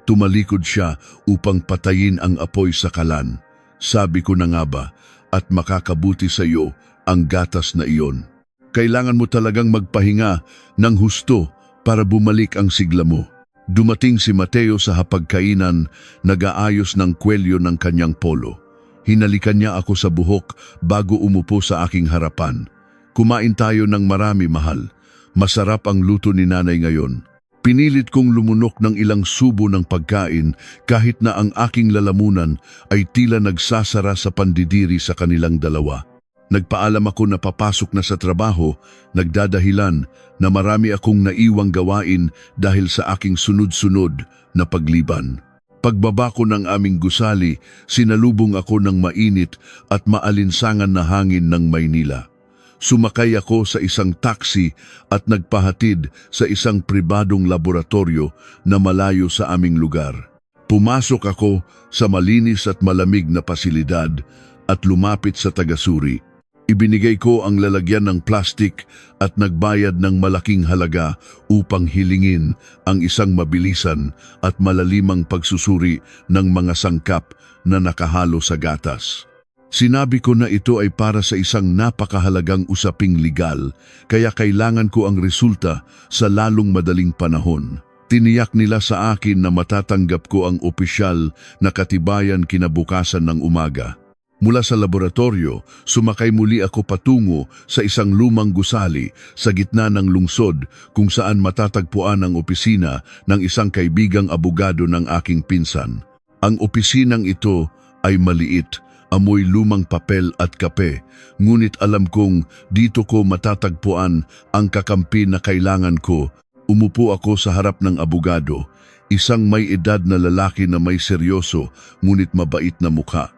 Tumalikod siya upang patayin ang apoy sa kalan. Sabi ko na nga ba, at makakabuti sa iyo ang gatas na iyon. Kailangan mo talagang magpahinga ng husto para bumalik ang sigla mo. Dumating si Mateo sa hapagkainan, nag-aayos ng kwelyo ng kanyang polo. Hinalikan niya ako sa buhok bago umupo sa aking harapan. Kumain tayo ng marami, mahal. Masarap ang luto ni nanay ngayon. Pinilit kong lumunok ng ilang subo ng pagkain kahit na ang aking lalamunan ay tila nagsasara sa pandidiri sa kanilang dalawa. Nagpaalam ako na papasok na sa trabaho, nagdadahilan na marami akong naiwang gawain dahil sa aking sunod-sunod na pagliban. Pagbaba ko ng aming gusali, sinalubong ako ng mainit at maalinsangan na hangin ng Maynila. Sumakay ako sa isang taxi at nagpahatid sa isang pribadong laboratorio na malayo sa aming lugar. Pumasok ako sa malinis at malamig na pasilidad at lumapit sa tagasuri. Ibinigay ko ang lalagyan ng plastik at nagbayad ng malaking halaga upang hilingin ang isang mabilisan at malalimang pagsusuri ng mga sangkap na nakahalo sa gatas. Sinabi ko na ito ay para sa isang napakahalagang usaping legal, kaya kailangan ko ang resulta sa lalong madaling panahon. Tiniyak nila sa akin na matatanggap ko ang opisyal na katibayan kinabukasan ng umaga. Mula sa laboratorio, sumakay muli ako patungo sa isang lumang gusali sa gitna ng lungsod kung saan matatagpuan ang opisina ng isang kaibigang abogado ng aking pinsan. Ang opisinang ito ay maliit, amoy lumang papel at kape, ngunit alam kong dito ko matatagpuan ang kakampi na kailangan ko. Umupo ako sa harap ng abogado, isang may edad na lalaki na may seryoso ngunit mabait na mukha.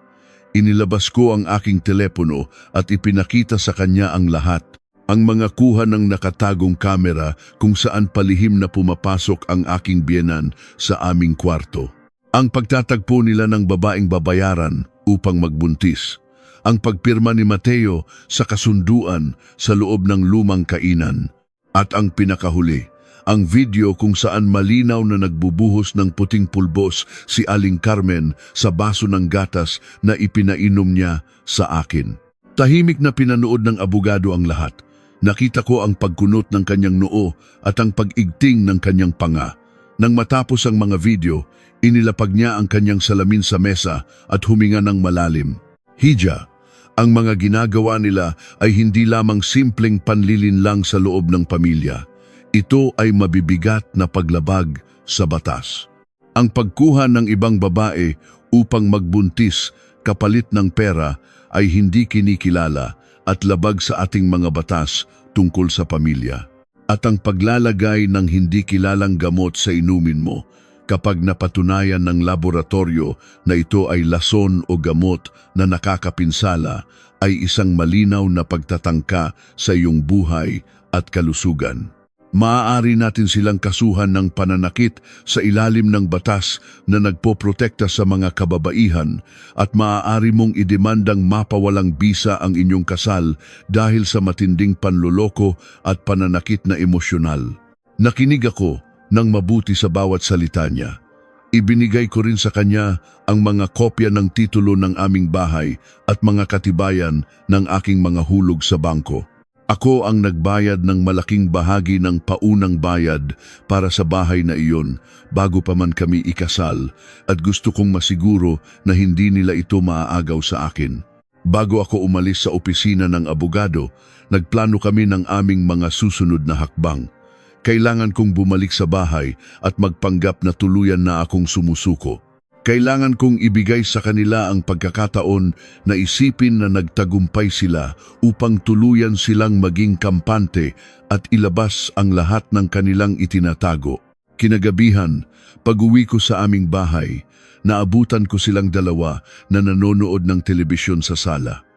Inilabas ko ang aking telepono at ipinakita sa kanya ang lahat. Ang mga kuha ng nakatagong kamera kung saan palihim na pumapasok ang aking biyenan sa aming kwarto. Ang pagtatagpo nila ng babaeng babayaran upang magbuntis. Ang pagpirma ni Mateo sa kasunduan sa loob ng lumang kainan. At ang pinakahuli, ang video kung saan malinaw na nagbubuhos ng puting pulbos si Aling Carmen sa baso ng gatas na ipinainom niya sa akin. Tahimik na pinanood ng abogado ang lahat. Nakita ko ang pagkunot ng kanyang noo at ang pag-igting ng kanyang panga. Nang matapos ang mga video, inilapag niya ang kanyang salamin sa mesa at huminga ng malalim. Hija, ang mga ginagawa nila ay hindi lamang simpleng panlilinlang sa loob ng pamilya. Ito ay mabibigat na paglabag sa batas. Ang pagkuha ng ibang babae upang magbuntis kapalit ng pera ay hindi kinikilala at labag sa ating mga batas tungkol sa pamilya. At ang paglalagay ng hindi kilalang gamot sa inumin mo kapag napatunayan ng laboratorio na ito ay lason o gamot na nakakapinsala ay isang malinaw na pagtatangka sa iyong buhay at kalusugan. Maaari natin silang kasuhan ng pananakit sa ilalim ng batas na nagpoprotekta sa mga kababaihan at maaari mong idemandang mapawalang bisa ang inyong kasal dahil sa matinding panloloko at pananakit na emosyonal. Nakinig ako ng mabuti sa bawat salita niya. Ibinigay ko rin sa kanya ang mga kopya ng titulo ng aming bahay at mga katibayan ng aking mga hulog sa bangko. Ako ang nagbayad ng malaking bahagi ng paunang bayad para sa bahay na iyon bago pa man kami ikasal at gusto kong masiguro na hindi nila ito maaagaw sa akin. Bago ako umalis sa opisina ng abogado, nagplano kami ng aming mga susunod na hakbang. Kailangan kong bumalik sa bahay at magpanggap na tuluyan na akong sumusuko. Kailangan kong ibigay sa kanila ang pagkakataon na isipin na nagtagumpay sila upang tuluyan silang maging kampante at ilabas ang lahat ng kanilang itinatago. Kinagabihan, pag-uwi ko sa aming bahay, naabutan ko silang dalawa na nanonood ng telebisyon sa sala.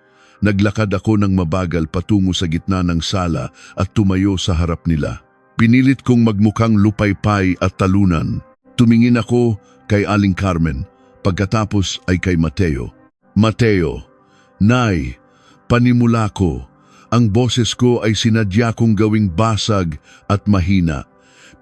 Naglakad ako ng mabagal patungo sa gitna ng sala at tumayo sa harap nila. Pinilit kong magmukhang lupaypay at talunan. Tumingin ako kay Aling Carmen, pagkatapos ay kay Mateo. Mateo, Nay, panimula ko. Ang boses ko ay sinadya kong gawing basag at mahina.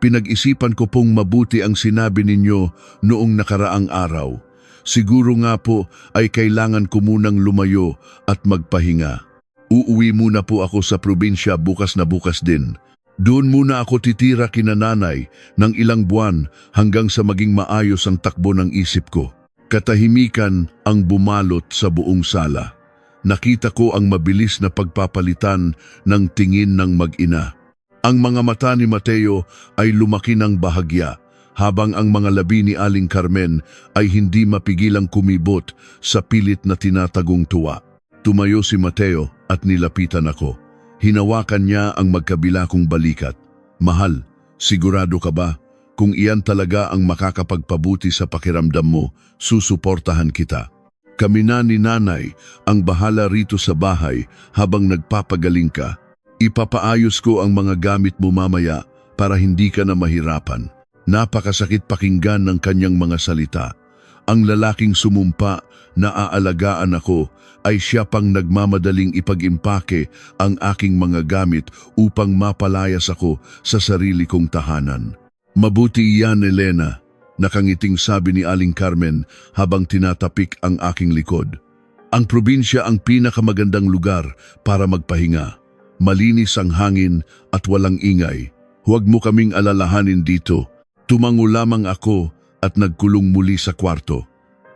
Pinag-isipan ko pong mabuti ang sinabi ninyo noong nakaraang araw. Siguro nga po ay kailangan ko munang lumayo at magpahinga. Uuwi muna po ako sa probinsya bukas na bukas din. Doon muna ako titira kina nanay ng ilang buwan hanggang sa maging maayos ang takbo ng isip ko. Katahimikan ang bumalot sa buong sala. Nakita ko ang mabilis na pagpapalitan ng tingin ng mag-ina. Ang mga mata ni Mateo ay lumaki ng bahagya, habang ang mga labi ni Aling Carmen ay hindi mapigilang kumibot sa pilit na tinatagong tuwa. Tumayo si Mateo at nilapitan ako. Hinawakan niya ang magkabila kong balikat. Mahal, sigurado ka ba? Kung iyan talaga ang makakapagpabuti sa pakiramdam mo, susuportahan kita. Kami na ni nanay ang bahala rito sa bahay habang nagpapagaling ka. Ipapaayos ko ang mga gamit mo mamaya para hindi ka na mahirapan. Napakasakit pakinggan ng kanyang mga salita. Ang lalaking sumumpa na aalagaan ako ay siya pang nagmamadaling ipag-impake ang aking mga gamit upang mapalayas ako sa sarili kong tahanan. Mabuti iyan, Elena, nakangiting sabi ni Aling Carmen habang tinatapik ang aking likod. Ang probinsya ang pinakamagandang lugar para magpahinga. Malinis ang hangin at walang ingay. Huwag mo kaming alalahanin dito. Tumango lamang ako at nagkulong muli sa kwarto.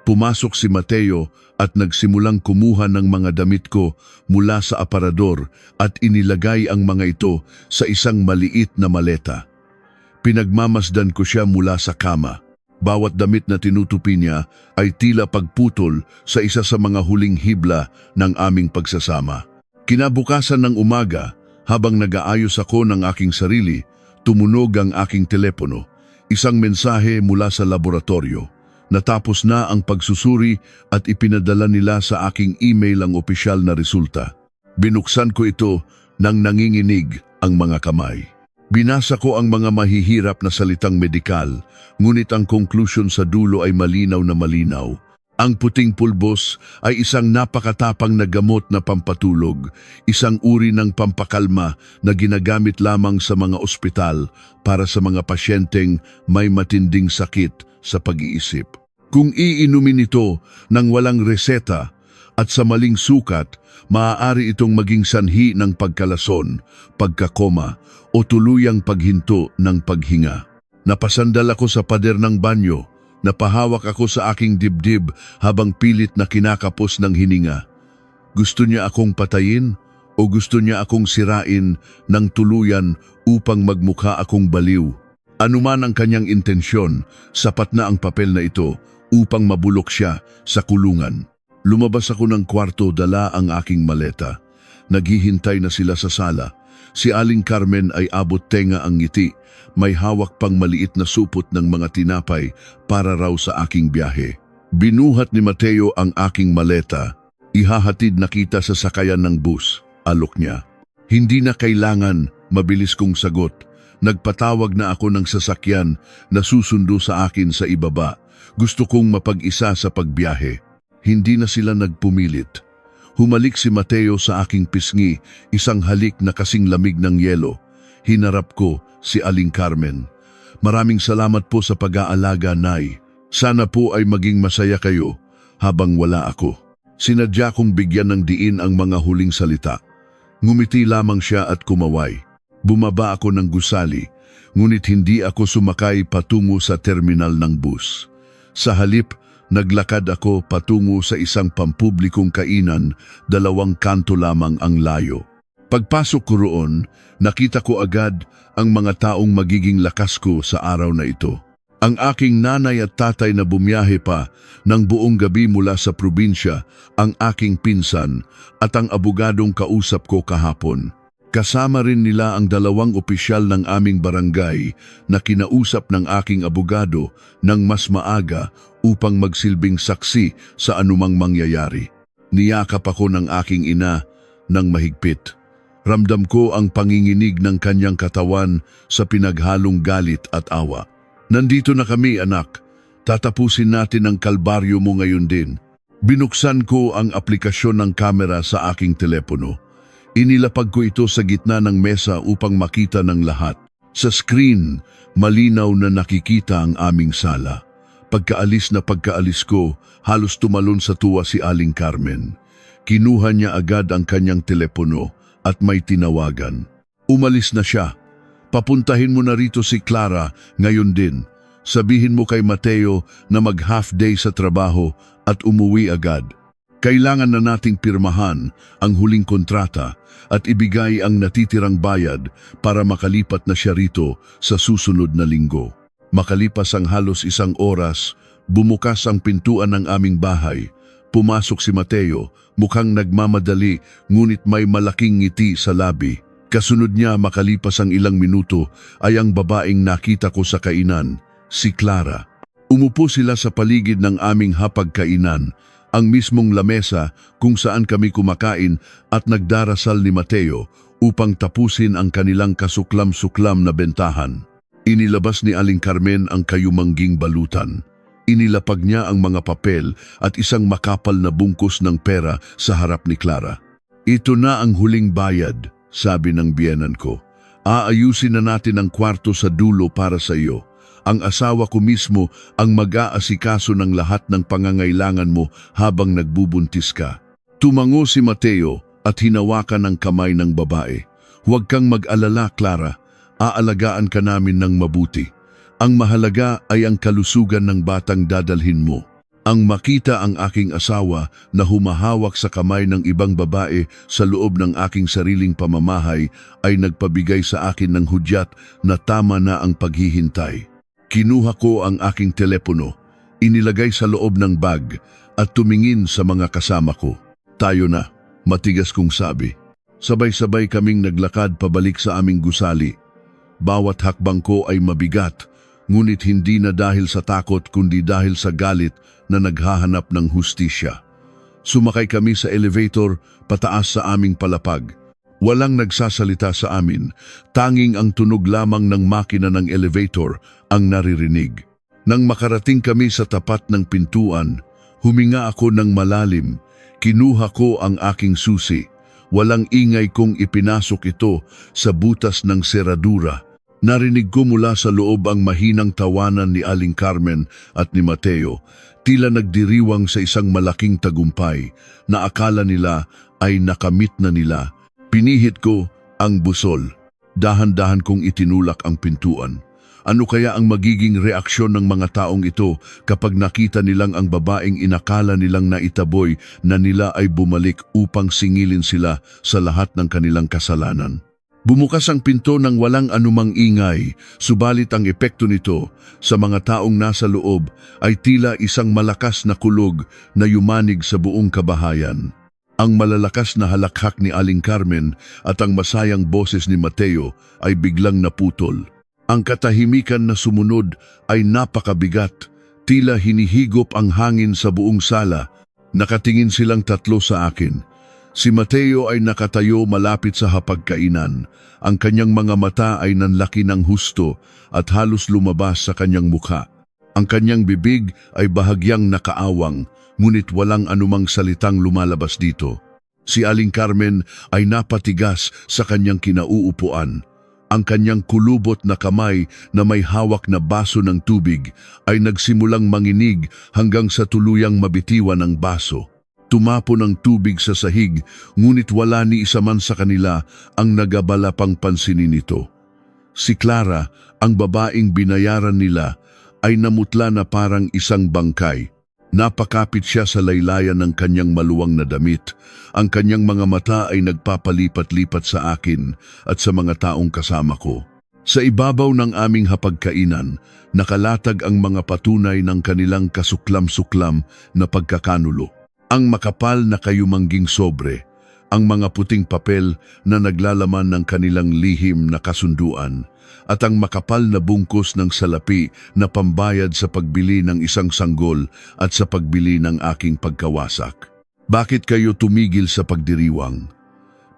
Pumasok si Mateo at nagsimulang kumuha ng mga damit ko mula sa aparador at inilagay ang mga ito sa isang maliit na maleta. Pinagmamasdan ko siya mula sa kama. Bawat damit na tinutupi niya ay tila pagputol sa isa sa mga huling hibla ng aming pagsasama. Kinabukasan ng umaga, habang nag-aayos ako ng aking sarili, tumunog ang aking telepono. Isang mensahe mula sa laboratorio. Natapos na ang pagsusuri at ipinadala nila sa aking email ang opisyal na resulta. Binuksan ko ito nang nanginginig ang mga kamay. Binasa ko ang mga mahihirap na salitang medikal, ngunit ang conclusion sa dulo ay malinaw na malinaw. Ang puting pulbos ay isang napakatapang na gamot na pampatulog, isang uri ng pampakalma na ginagamit lamang sa mga ospital para sa mga pasyenteng may matinding sakit sa pag-iisip. Kung iinumin ito ng walang reseta at sa maling sukat, maaari itong maging sanhi ng pagkalason, pagkakoma o tuluyang paghinto ng paghinga. Napasandal ako sa pader ng banyo. Napahawak ako sa aking dibdib habang pilit na kinakapos ng hininga. Gusto niya akong patayin o gusto niya akong sirain ng tuluyan upang magmukha akong baliw? Anuman ang kanyang intensyon, sapat na ang papel na ito upang mabulok siya sa kulungan. Lumabas ako ng kwarto, dala ang aking maleta. Naghihintay na sila sa sala. Si Aling Carmen ay abot tenga ang ngiti. May hawak pang maliit na supot ng mga tinapay para raw sa aking biyahe. Binuhat ni Mateo ang aking maleta. Ihahatid na kita sa sakayan ng bus, alok niya. Hindi na kailangan, mabilis kong sagot. Nagpatawag na ako ng sasakyan na susundo sa akin sa ibaba. Gusto kong mapag-isa sa pagbiyahe. Hindi na sila nagpumilit. Humalik si Mateo sa aking pisngi, isang halik na kasing lamig ng yelo. Hinarap ko si Aling Carmen. Maraming salamat po sa pag-aalaga, Nay. Sana po ay maging masaya kayo habang wala ako. Sinadya kong bigyan ng diin ang mga huling salita. Ngumiti lamang siya at kumaway. Bumaba ako ng gusali, ngunit hindi ako sumakay patungo sa terminal ng bus. Sa halip, naglakad ako patungo sa isang pampublikong kainan, 2 kanto lamang ang layo. Pagpasok ko roon, nakita ko agad ang mga taong magiging lakas ko sa araw na ito. Ang aking nanay at tatay na bumiyahe pa ng buong gabi mula sa probinsya, ang aking pinsan at ang abogadong kausap ko kahapon. Kasama rin nila ang 2 opisyal ng aming barangay na kinausap ng aking abogado ng mas maaga upang magsilbing saksi sa anumang mangyayari. Niyakap ako ng aking ina ng mahigpit. Ramdam ko ang panginginig ng kanyang katawan sa pinaghalong galit at awa. Nandito na kami, anak. Tatapusin natin ang kalbaryo mo ngayon din. Binuksan ko ang aplikasyon ng kamera sa aking telepono. Inilapag ko ito sa gitna ng mesa upang makita ng lahat. Sa screen, malinaw na nakikita ang aming sala. Pagkaalis ko, halos tumalon sa tuwa si Aling Carmen. Kinuha niya agad ang kanyang telepono at may tinawagan. Umalis na siya. Papuntahin mo na rito si Clara ngayon din. Sabihin mo kay Mateo na mag-half day sa trabaho at umuwi agad. Kailangan na nating pirmahan ang huling kontrata at ibigay ang natitirang bayad para makalipat na siya rito sa susunod na linggo. Makalipas ang halos 1 oras, bumukas ang pintuan ng aming bahay. Pumasok si Mateo, mukhang nagmamadali ngunit may malaking ngiti sa labi. Kasunod niya makalipas ang ilang minuto ay ang babaeng nakita ko sa kainan, si Clara. Umupo sila sa paligid ng aming hapagkainan, ang mismong lamesa kung saan kami kumakain at nagdarasal ni Mateo upang tapusin ang kanilang kasuklam-suklam na bentahan. Inilabas ni Aling Carmen ang kayumangging balutan. Inilapag niya ang mga papel at isang makapal na bungkus ng pera sa harap ni Clara. Ito na ang huling bayad, sabi ng biyenan ko. Aayusin na natin ang kwarto sa dulo para sa iyo. Ang asawa ko mismo ang mag-aasikaso ng lahat ng pangangailangan mo habang nagbubuntis ka. Tumango si Mateo at hinawakan ang kamay ng babae. Huwag kang mag-alala, Clara. Aalagaan ka namin ng mabuti. Ang mahalaga ay ang kalusugan ng batang dadalhin mo. Ang makita ang aking asawa na humahawak sa kamay ng ibang babae sa loob ng aking sariling pamamahay ay nagpabigay sa akin ng hudyat na tama na ang paghihintay. Kinuha ko ang aking telepono, inilagay sa loob ng bag at tumingin sa mga kasama ko. Tayo na, matigas kong sabi. Sabay-sabay kaming naglakad pabalik sa aming gusali. Bawat hakbang ko ay mabigat, ngunit hindi na dahil sa takot kundi dahil sa galit na naghahanap ng hustisya. Sumakay kami sa elevator pataas sa aming palapag. Walang nagsasalita sa amin, tanging ang tunog lamang ng makina ng elevator ang naririnig. Nang makarating kami sa tapat ng pintuan, huminga ako ng malalim, kinuha ko ang aking susi. Walang ingay kong ipinasok ito sa butas ng seradura. Narinig ko mula sa loob ang mahinang tawanan ni Aling Carmen at ni Mateo, tila nagdiriwang sa isang malaking tagumpay na akala nila ay nakamit na nila. Pinihit ko ang busol. Dahan-dahan kong itinulak ang pintuan. Ano kaya ang magiging reaksyon ng mga taong ito kapag nakita nilang ang babaeng inakala nilang naitaboy na nila ay bumalik upang singilin sila sa lahat ng kanilang kasalanan? Bumukas ang pinto ng walang anumang ingay, subalit ang epekto nito sa mga taong nasa loob ay tila isang malakas na kulog na yumanig sa buong kabahayan. Ang malalakas na halakhak ni Aling Carmen at ang masayang boses ni Mateo ay biglang naputol. Ang katahimikan na sumunod ay napakabigat, tila hinihigop ang hangin sa buong sala. Nakatingin silang tatlo sa akin. Si Mateo ay nakatayo malapit sa hapagkainan. Ang kanyang mga mata ay nanlaki ng husto at halos lumabas sa kanyang mukha. Ang kanyang bibig ay bahagyang nakaawang, ngunit walang anumang salitang lumalabas dito. Si Aling Carmen ay napatigas sa kanyang kinauupuan. Ang kanyang kulubot na kamay na may hawak na baso ng tubig ay nagsimulang manginig hanggang sa tuluyang mabitiwan ang baso. Tumapo ng tubig sa sahig, ngunit wala ni isa man sa kanila ang nagabala pang pansinin ito. Si Clara, ang babaeng binayaran nila, ay namutla na parang isang bangkay. Napakapit siya sa laylayan ng kanyang maluwang na damit. Ang kanyang mga mata ay nagpapalipat-lipat sa akin at sa mga taong kasama ko. Sa ibabaw ng aming hapagkainan, nakalatag ang mga patunay ng kanilang kasuklam-suklam na pagkakanulo. Ang makapal na kayumangging sobre, ang mga puting papel na naglalaman ng kanilang lihim na kasunduan, at ang makapal na bungkus ng salapi na pambayad sa pagbili ng isang sanggol at sa pagbili ng aking pagkawasak. Bakit kayo tumigil sa pagdiriwang?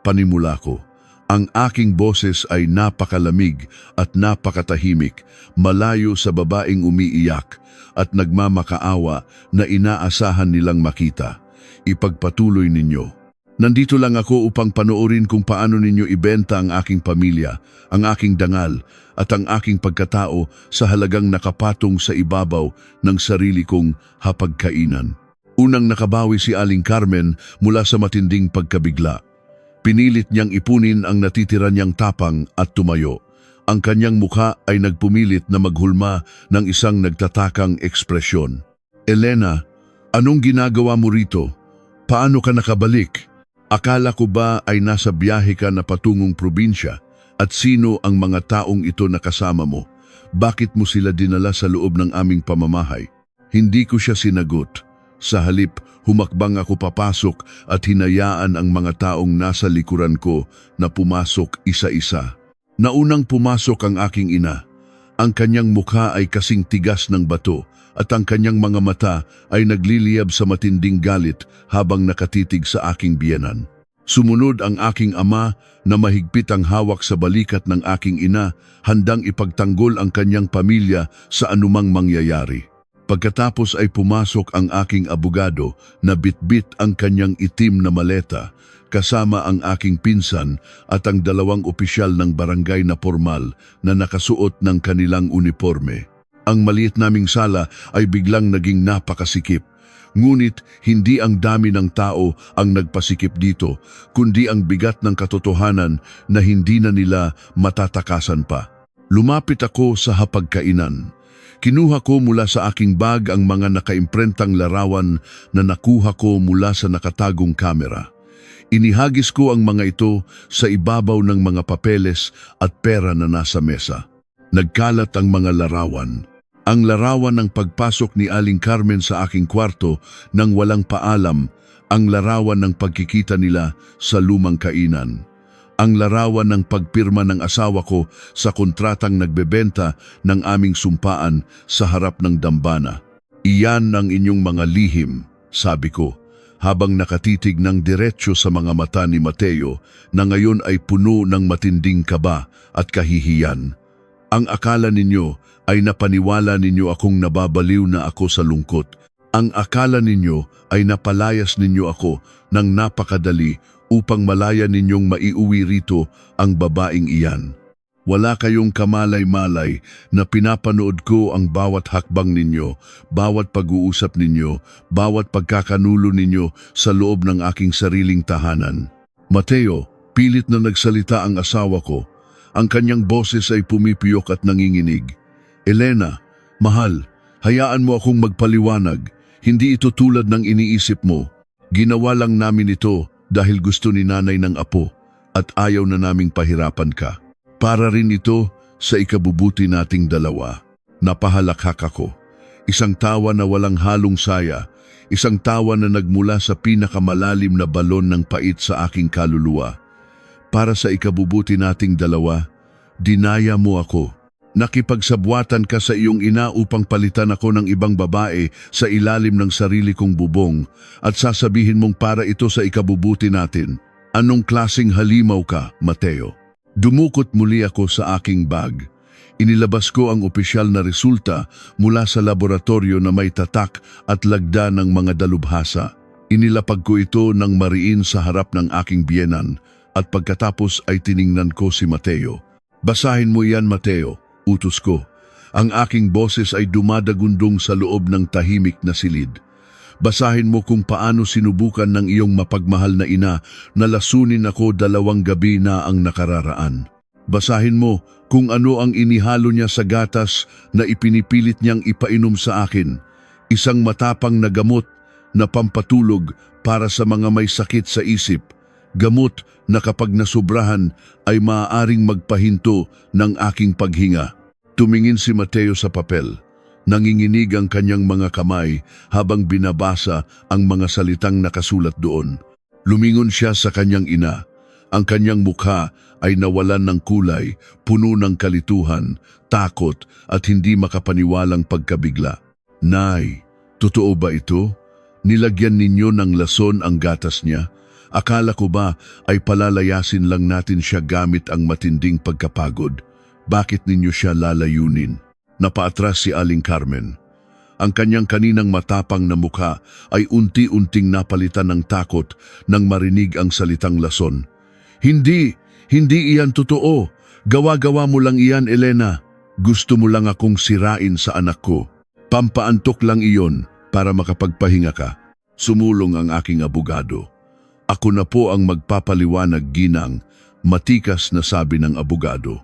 Panimula ko. Ang aking boses ay napakalamig at napakatahimik, malayo sa babaeng umiiyak at nagmamakaawa na inaasahan nilang makita. Ipagpatuloy ninyo. Nandito lang ako upang panoorin kung paano ninyo ibenta ang aking pamilya, ang aking dangal at ang aking pagkatao sa halagang nakapatong sa ibabaw ng sarili kong hapagkainan. Unang nakabawi si Aling Carmen mula sa matinding pagkabigla. Pinilit niyang ipunin ang natitira niyang tapang at tumayo. Ang kanyang mukha ay nagpumilit na maghulma ng isang nagtatakang ekspresyon. Elena, anong ginagawa mo rito? Paano ka nakabalik? Akala ko ba ay nasa biyahe ka na patungong probinsya? At sino ang mga taong ito na kasama mo? Bakit mo sila dinala sa loob ng aming pamamahay? Hindi ko siya sinagot. Sa halip, humakbang ako papasok at hinayaan ang mga taong nasa likuran ko na pumasok isa-isa. Naunang pumasok ang aking ina. Ang kanyang mukha ay kasing tigas ng bato at ang kanyang mga mata ay nagliliyab sa matinding galit habang nakatitig sa aking biyenan. Sumunod ang aking ama na mahigpit ang hawak sa balikat ng aking ina, handang ipagtanggol ang kanyang pamilya sa anumang mangyayari. Pagkatapos ay pumasok ang aking abogado na bitbit ang kanyang itim na maleta, kasama ang aking pinsan at ang dalawang opisyal ng barangay na formal na nakasuot ng kanilang uniforme. Ang maliit naming sala ay biglang naging napakasikip. Ngunit hindi ang dami ng tao ang nagpasikip dito, kundi ang bigat ng katotohanan na hindi na nila matatakasan pa. Lumapit ako sa hapagkainan. Kinuha ko mula sa aking bag ang mga nakaimprentang larawan na nakuha ko mula sa nakatagong kamera. Inihagis ko ang mga ito sa ibabaw ng mga papeles at pera na nasa mesa. Nagkalat ang mga larawan. Ang larawan ng pagpasok ni Aling Carmen sa aking kwarto nang walang paalam, ang larawan ng pagkikita nila sa lumang kainan. Ang larawan ng pagpirma ng asawa ko sa kontratang nagbebenta ng aming sumpaan sa harap ng dambana. Iyan ang inyong mga lihim, sabi ko, habang nakatitig ng diretsyo sa mga mata ni Mateo na ngayon ay puno ng matinding kaba at kahihiyan. Ang akala ninyo ay napaniwala ninyo akong nababaliw na ako sa lungkot. Ang akala ninyo ay napalayas ninyo ako ng napakadali upang malaya ninyong maiuwi rito ang babaeng iyan. Wala kayong kamalay-malay na pinapanood ko ang bawat hakbang ninyo, bawat pag-uusap ninyo, bawat pagkakanulo ninyo sa loob ng aking sariling tahanan. Mateo, pilit na nagsalita ang asawa ko. Ang kanyang boses ay pumipiyok at nanginginig. Elena, mahal, hayaan mo akong magpaliwanag. Hindi ito tulad ng iniisip mo. Ginawa lang namin ito dahil gusto ni nanay ng apo at ayaw na naming pahirapan ka. Para rin ito sa ikabubuti nating dalawa. Napahalakhak ako. Isang tawa na walang halong saya, isang tawa na nagmula sa pinakamalalim na balon ng pait sa aking kaluluwa. Para sa ikabubuti nating dalawa, dinaya mo ako. Nakipagsabwatan ka sa iyong ina upang palitan ako ng ibang babae sa ilalim ng sarili kong bubong at sasabihin mong para ito sa ikabubuti natin. Anong klaseng halimaw ka, Mateo? Dumukot muli ako sa aking bag. Inilabas ko ang opisyal na resulta mula sa laboratorio na may tatak at lagda ng mga dalubhasa. Inilapag ko ito ng mariin sa harap ng aking biyenan at pagkatapos ay tiningnan ko si Mateo. Basahin mo yan, Mateo. Utos ko. Ang aking boses ay dumadagundong sa loob ng tahimik na silid. Basahin mo kung paano sinubukan ng iyong mapagmahal na ina na lasunin ako 2 gabi na ang nakararaan. Basahin mo kung ano ang inihalo niya sa gatas na ipinipilit niyang ipainom sa akin. Isang matapang na gamot na pampatulog para sa mga may sakit sa isip. Gamot na kapag nasubrahan ay maaaring magpahinto ng aking paghinga. Tumingin si Mateo sa papel. Nanginginig ang kanyang mga kamay habang binabasa ang mga salitang nakasulat doon. Lumingon siya sa kanyang ina. Ang kanyang mukha ay nawalan ng kulay, puno ng kalituhan, takot at hindi makapaniwalang pagkabigla. Nay, totoo ba ito? Nilagyan ninyo ng lason ang gatas niya? Akala ko ba ay palalayasin lang natin siya gamit ang matinding pagkapagod? Bakit ninyo siya lalayunin? Napaatras si Aling Carmen. Ang kanyang kaninang matapang na mukha ay unti-unting napalitan ng takot nang marinig ang salitang lason. Hindi iyan totoo. Gawa-gawa mo lang iyan, Elena. Gusto mo lang akong sirain sa anak ko. Pampaantok lang iyon para makapagpahinga ka. Sumulong ang aking abogado. Ako na po ang magpapaliwanag, ginang, matikas na sabi ng abogado.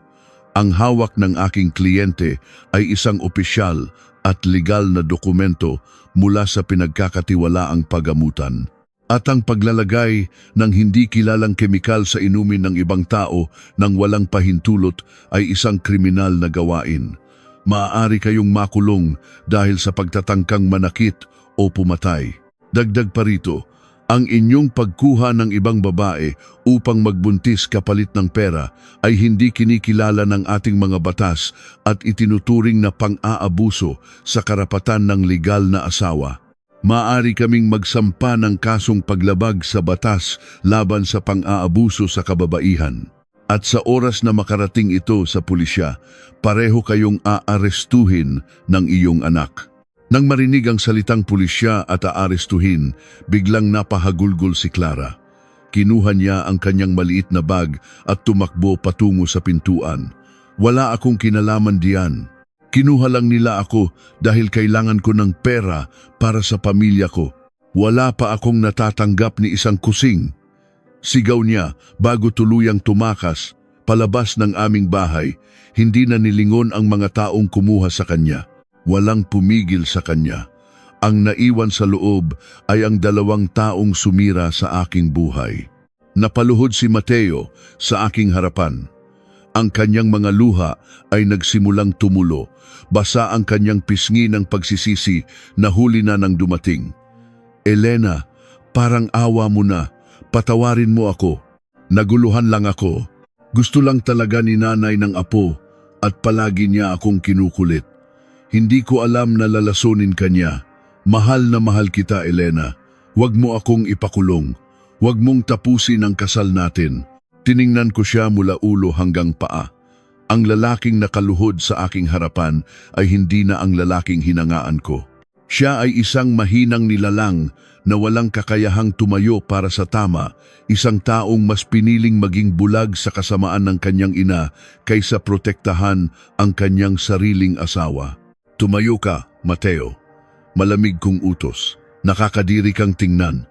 Ang hawak ng aking kliyente ay isang opisyal at legal na dokumento mula sa pinagkakatiwalaang pagamutan. At ang paglalagay ng hindi kilalang kemikal sa inumin ng ibang tao nang walang pahintulot ay isang kriminal na gawain. Maaari kayong makulong dahil sa pagtatangkang manakit o pumatay. Dagdag pa rito, ang inyong pagkuha ng ibang babae upang magbuntis kapalit ng pera ay hindi kinikilala ng ating mga batas at itinuturing na pang-aabuso sa karapatan ng legal na asawa. Maaari kaming magsampa ng kasong paglabag sa batas laban sa pang-aabuso sa kababaihan. At sa oras na makarating ito sa pulisya, pareho kayong aarestuhin ng iyong anak. Nang marinig ang salitang pulisya at aarestuhin, biglang napahagulgol si Clara. Kinuha niya ang kanyang maliit na bag at tumakbo patungo sa pintuan. Wala akong kinalaman diyan. Kinuha lang nila ako dahil kailangan ko ng pera para sa pamilya ko. Wala pa akong natatanggap ni isang kusing. Sigaw niya bago tuluyang tumakas, palabas ng aming bahay. Hindi na nilingon ang mga taong kumuha sa kanya. Walang pumigil sa kanya. Ang naiwan sa loob ay ang 2 taong sumira sa aking buhay. Napaluhod si Mateo sa aking harapan. Ang kanyang mga luha ay nagsimulang tumulo. Basa ang kanyang pisngi ng pagsisisi na huli na nang dumating. Elena, parang awa mo na. Patawarin mo ako. Naguluhan lang ako. Gusto lang talaga ni nanay ng apo at palagi niya akong kinukulit. Hindi ko alam na lalasunin ka niya. Mahal na mahal kita, Elena. Huwag mo akong ipakulong. Huwag mong tapusin ang kasal natin. Tiningnan ko siya mula ulo hanggang paa. Ang lalaking nakaluhod sa aking harapan ay hindi na ang lalaking hinangaan ko. Siya ay isang mahinang nilalang na walang kakayahang tumayo para sa tama, isang taong mas piniling maging bulag sa kasamaan ng kanyang ina kaysa protektahan ang kanyang sariling asawa. Tumayo ka, Mateo. Malamig kong utos. Nakakadiri kang tingnan.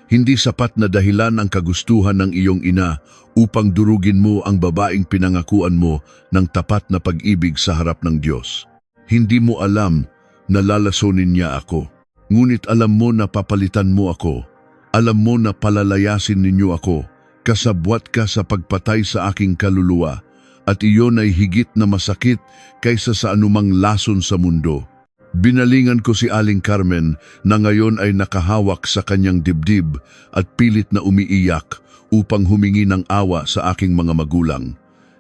Hindi sapat na dahilan ang kagustuhan ng iyong ina upang durugin mo ang babaeng pinangakuan mo ng tapat na pag-ibig sa harap ng Diyos. Hindi mo alam na lalasonin niya ako. Ngunit alam mo na papalitan mo ako. Alam mo na palalayasin ninyo ako. Kasabwat ka sa pagpatay sa aking kaluluwa. At iyon ay higit na masakit kaysa sa anumang lason sa mundo. Binalingan ko si Aling Carmen na ngayon ay nakahawak sa kanyang dibdib at pilit na umiiyak upang humingi ng awa sa aking mga magulang.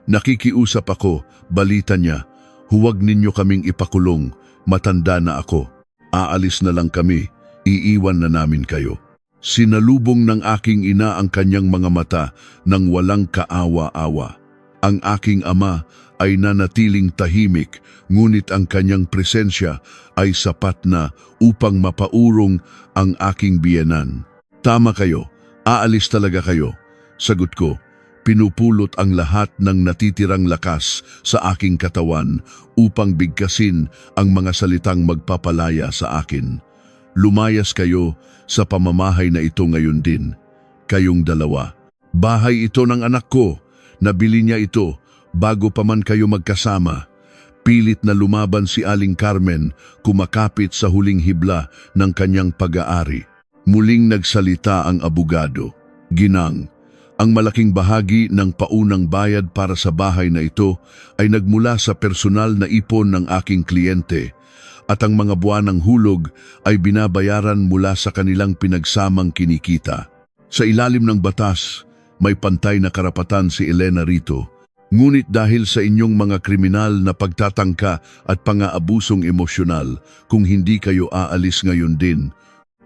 Nakikiusap ako, balita niya, huwag ninyo kaming ipakulong, matanda na ako. Aalis na lang kami, iiwan na namin kayo. Sinalubong ng aking ina ang kanyang mga mata nang walang kaawa-awa. Ang aking ama ay nanatiling tahimik, ngunit ang kanyang presensya ay sapat na upang mapaurong ang aking biyenan. Tama kayo, aalis talaga kayo. Sagot ko, pinupulot ang lahat ng natitirang lakas sa aking katawan upang bigkasin ang mga salitang magpapalaya sa akin. Lumayas kayo sa pamamahay na ito ngayon din. Kayong 2. Bahay ito ng anak ko. Nabili niya ito bago pa man kayo magkasama. Pilit na lumaban si Aling Carmen, kumakapit sa huling hibla ng kanyang pag-aari. Muling nagsalita ang abogado. Ginang, ang malaking bahagi ng paunang bayad para sa bahay na ito ay nagmula sa personal na ipon ng aking kliyente at ang mga buwanang hulog ay binabayaran mula sa kanilang pinagsamang kinikita. Sa ilalim ng batas, may pantay na karapatan si Elena rito. Ngunit dahil sa inyong mga kriminal na pagtatangka at pang-aabusong emosyonal, kung hindi kayo aalis ngayon din,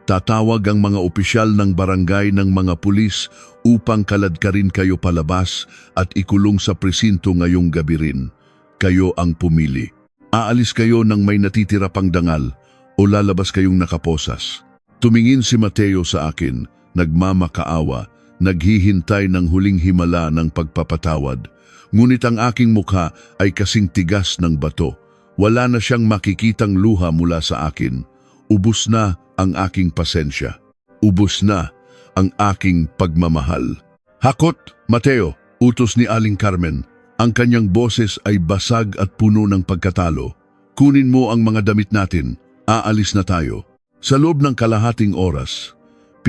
tatawag ang mga opisyal ng barangay ng mga pulis upang kaladkarin kayo palabas at ikulong sa presinto ngayong gabi rin. Kayo ang pumili. Aalis kayo nang may natitira pang dangal o lalabas kayong nakaposas. Tumingin si Mateo sa akin, nagmamakaawa, naghihintay ng huling himala ng pagpapatawad. Ngunit ang aking mukha ay kasing tigas ng bato. Wala na siyang makikitang luha mula sa akin. Ubus na ang aking pasensya. Ubus na ang aking pagmamahal. Hakot, Mateo, utos ni Aling Carmen. Ang kanyang boses ay basag at puno ng pagkatalo. Kunin mo ang mga damit natin. Aalis na tayo. Sa loob ng kalahating oras,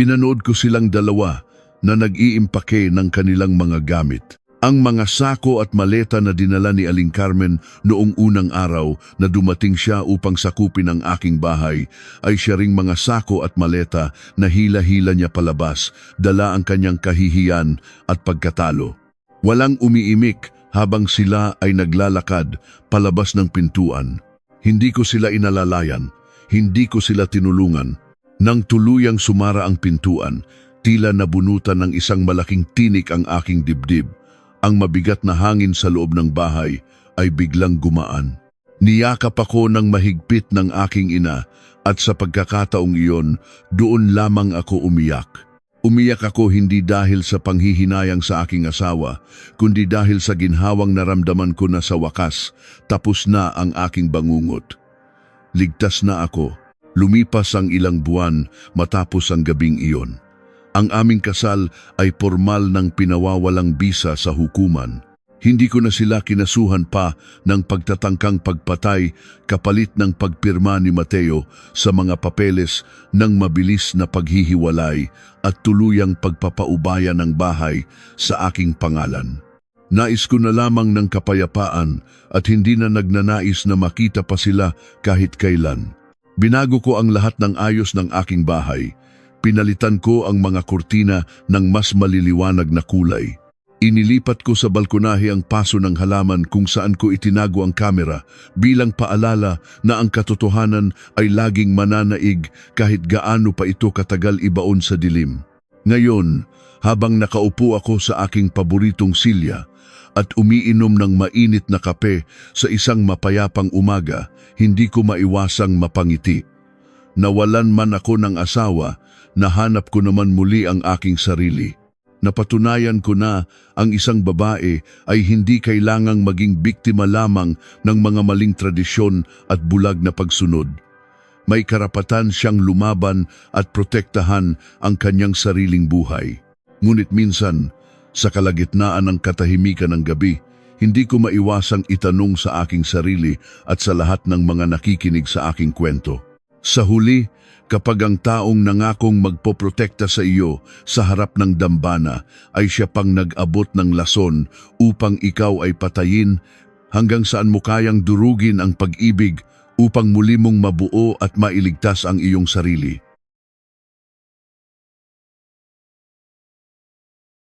pinanood ko silang dalawa na nag-iimpake ng kanilang mga gamit. Ang mga sako at maleta na dinala ni Aling Carmen noong unang araw na dumating siya upang sakupin ang aking bahay ay siya ring mga sako at maleta na hila-hila niya palabas, dala ang kanyang kahihiyan at pagkatalo. Walang umiimik habang sila ay naglalakad palabas ng pintuan. Hindi ko sila inalalayan, hindi ko sila tinulungan. Nang tuluyang sumara ang pintuan, tila nabunutan ng isang malaking tinik ang aking dibdib. Ang mabigat na hangin sa loob ng bahay ay biglang gumaan. Niyakap ako ng mahigpit ng aking ina at sa pagkakataong iyon, doon lamang ako umiyak. Umiyak ako hindi dahil sa panghihinayang sa aking asawa, kundi dahil sa ginhawang naramdaman ko na sa wakas, tapos na ang aking bangungot. Ligtas na ako. Lumipas ang ilang buwan matapos ang gabing iyon. Ang aming kasal ay formal ng pinawawalang bisa sa hukuman. Hindi ko na sila kinasuhan pa ng pagtatangkang pagpatay kapalit ng pagpirma ni Mateo sa mga papeles ng mabilis na paghihiwalay at tuluyang pagpapaubaya ng bahay sa aking pangalan. Nais ko na lamang ng kapayapaan at hindi na nagnanais na makita pa sila kahit kailan. Binago ko ang lahat ng ayos ng aking bahay. Pinalitan ko ang mga kurtina ng mas maliliwanag na kulay. Inilipat ko sa balkonahe ang paso ng halaman kung saan ko itinago ang kamera bilang paalala na ang katotohanan ay laging mananaig kahit gaano pa ito katagal ibaon sa dilim. Ngayon, habang nakaupo ako sa aking paboritong silya at umiinom ng mainit na kape sa isang mapayapang umaga, hindi ko maiwasang mapangiti. Nawalan man ako ng asawa, nahanap ko naman muli ang aking sarili. Napatunayan ko na ang isang babae ay hindi kailangang maging biktima lamang ng mga maling tradisyon at bulag na pagsunod. May karapatan siyang lumaban at protektahan ang kanyang sariling buhay. Ngunit minsan, sa kalagitnaan ng katahimikan ng gabi, hindi ko maiwasang itanong sa aking sarili at sa lahat ng mga nakikinig sa aking kwento. Sa huli, kapag ang taong nangakong magpoprotekta sa iyo sa harap ng dambana ay siya pang nag-abot ng lason upang ikaw ay patayin, hanggang saan mo kayang durugin ang pag-ibig upang muli mong mabuo at mailigtas ang iyong sarili.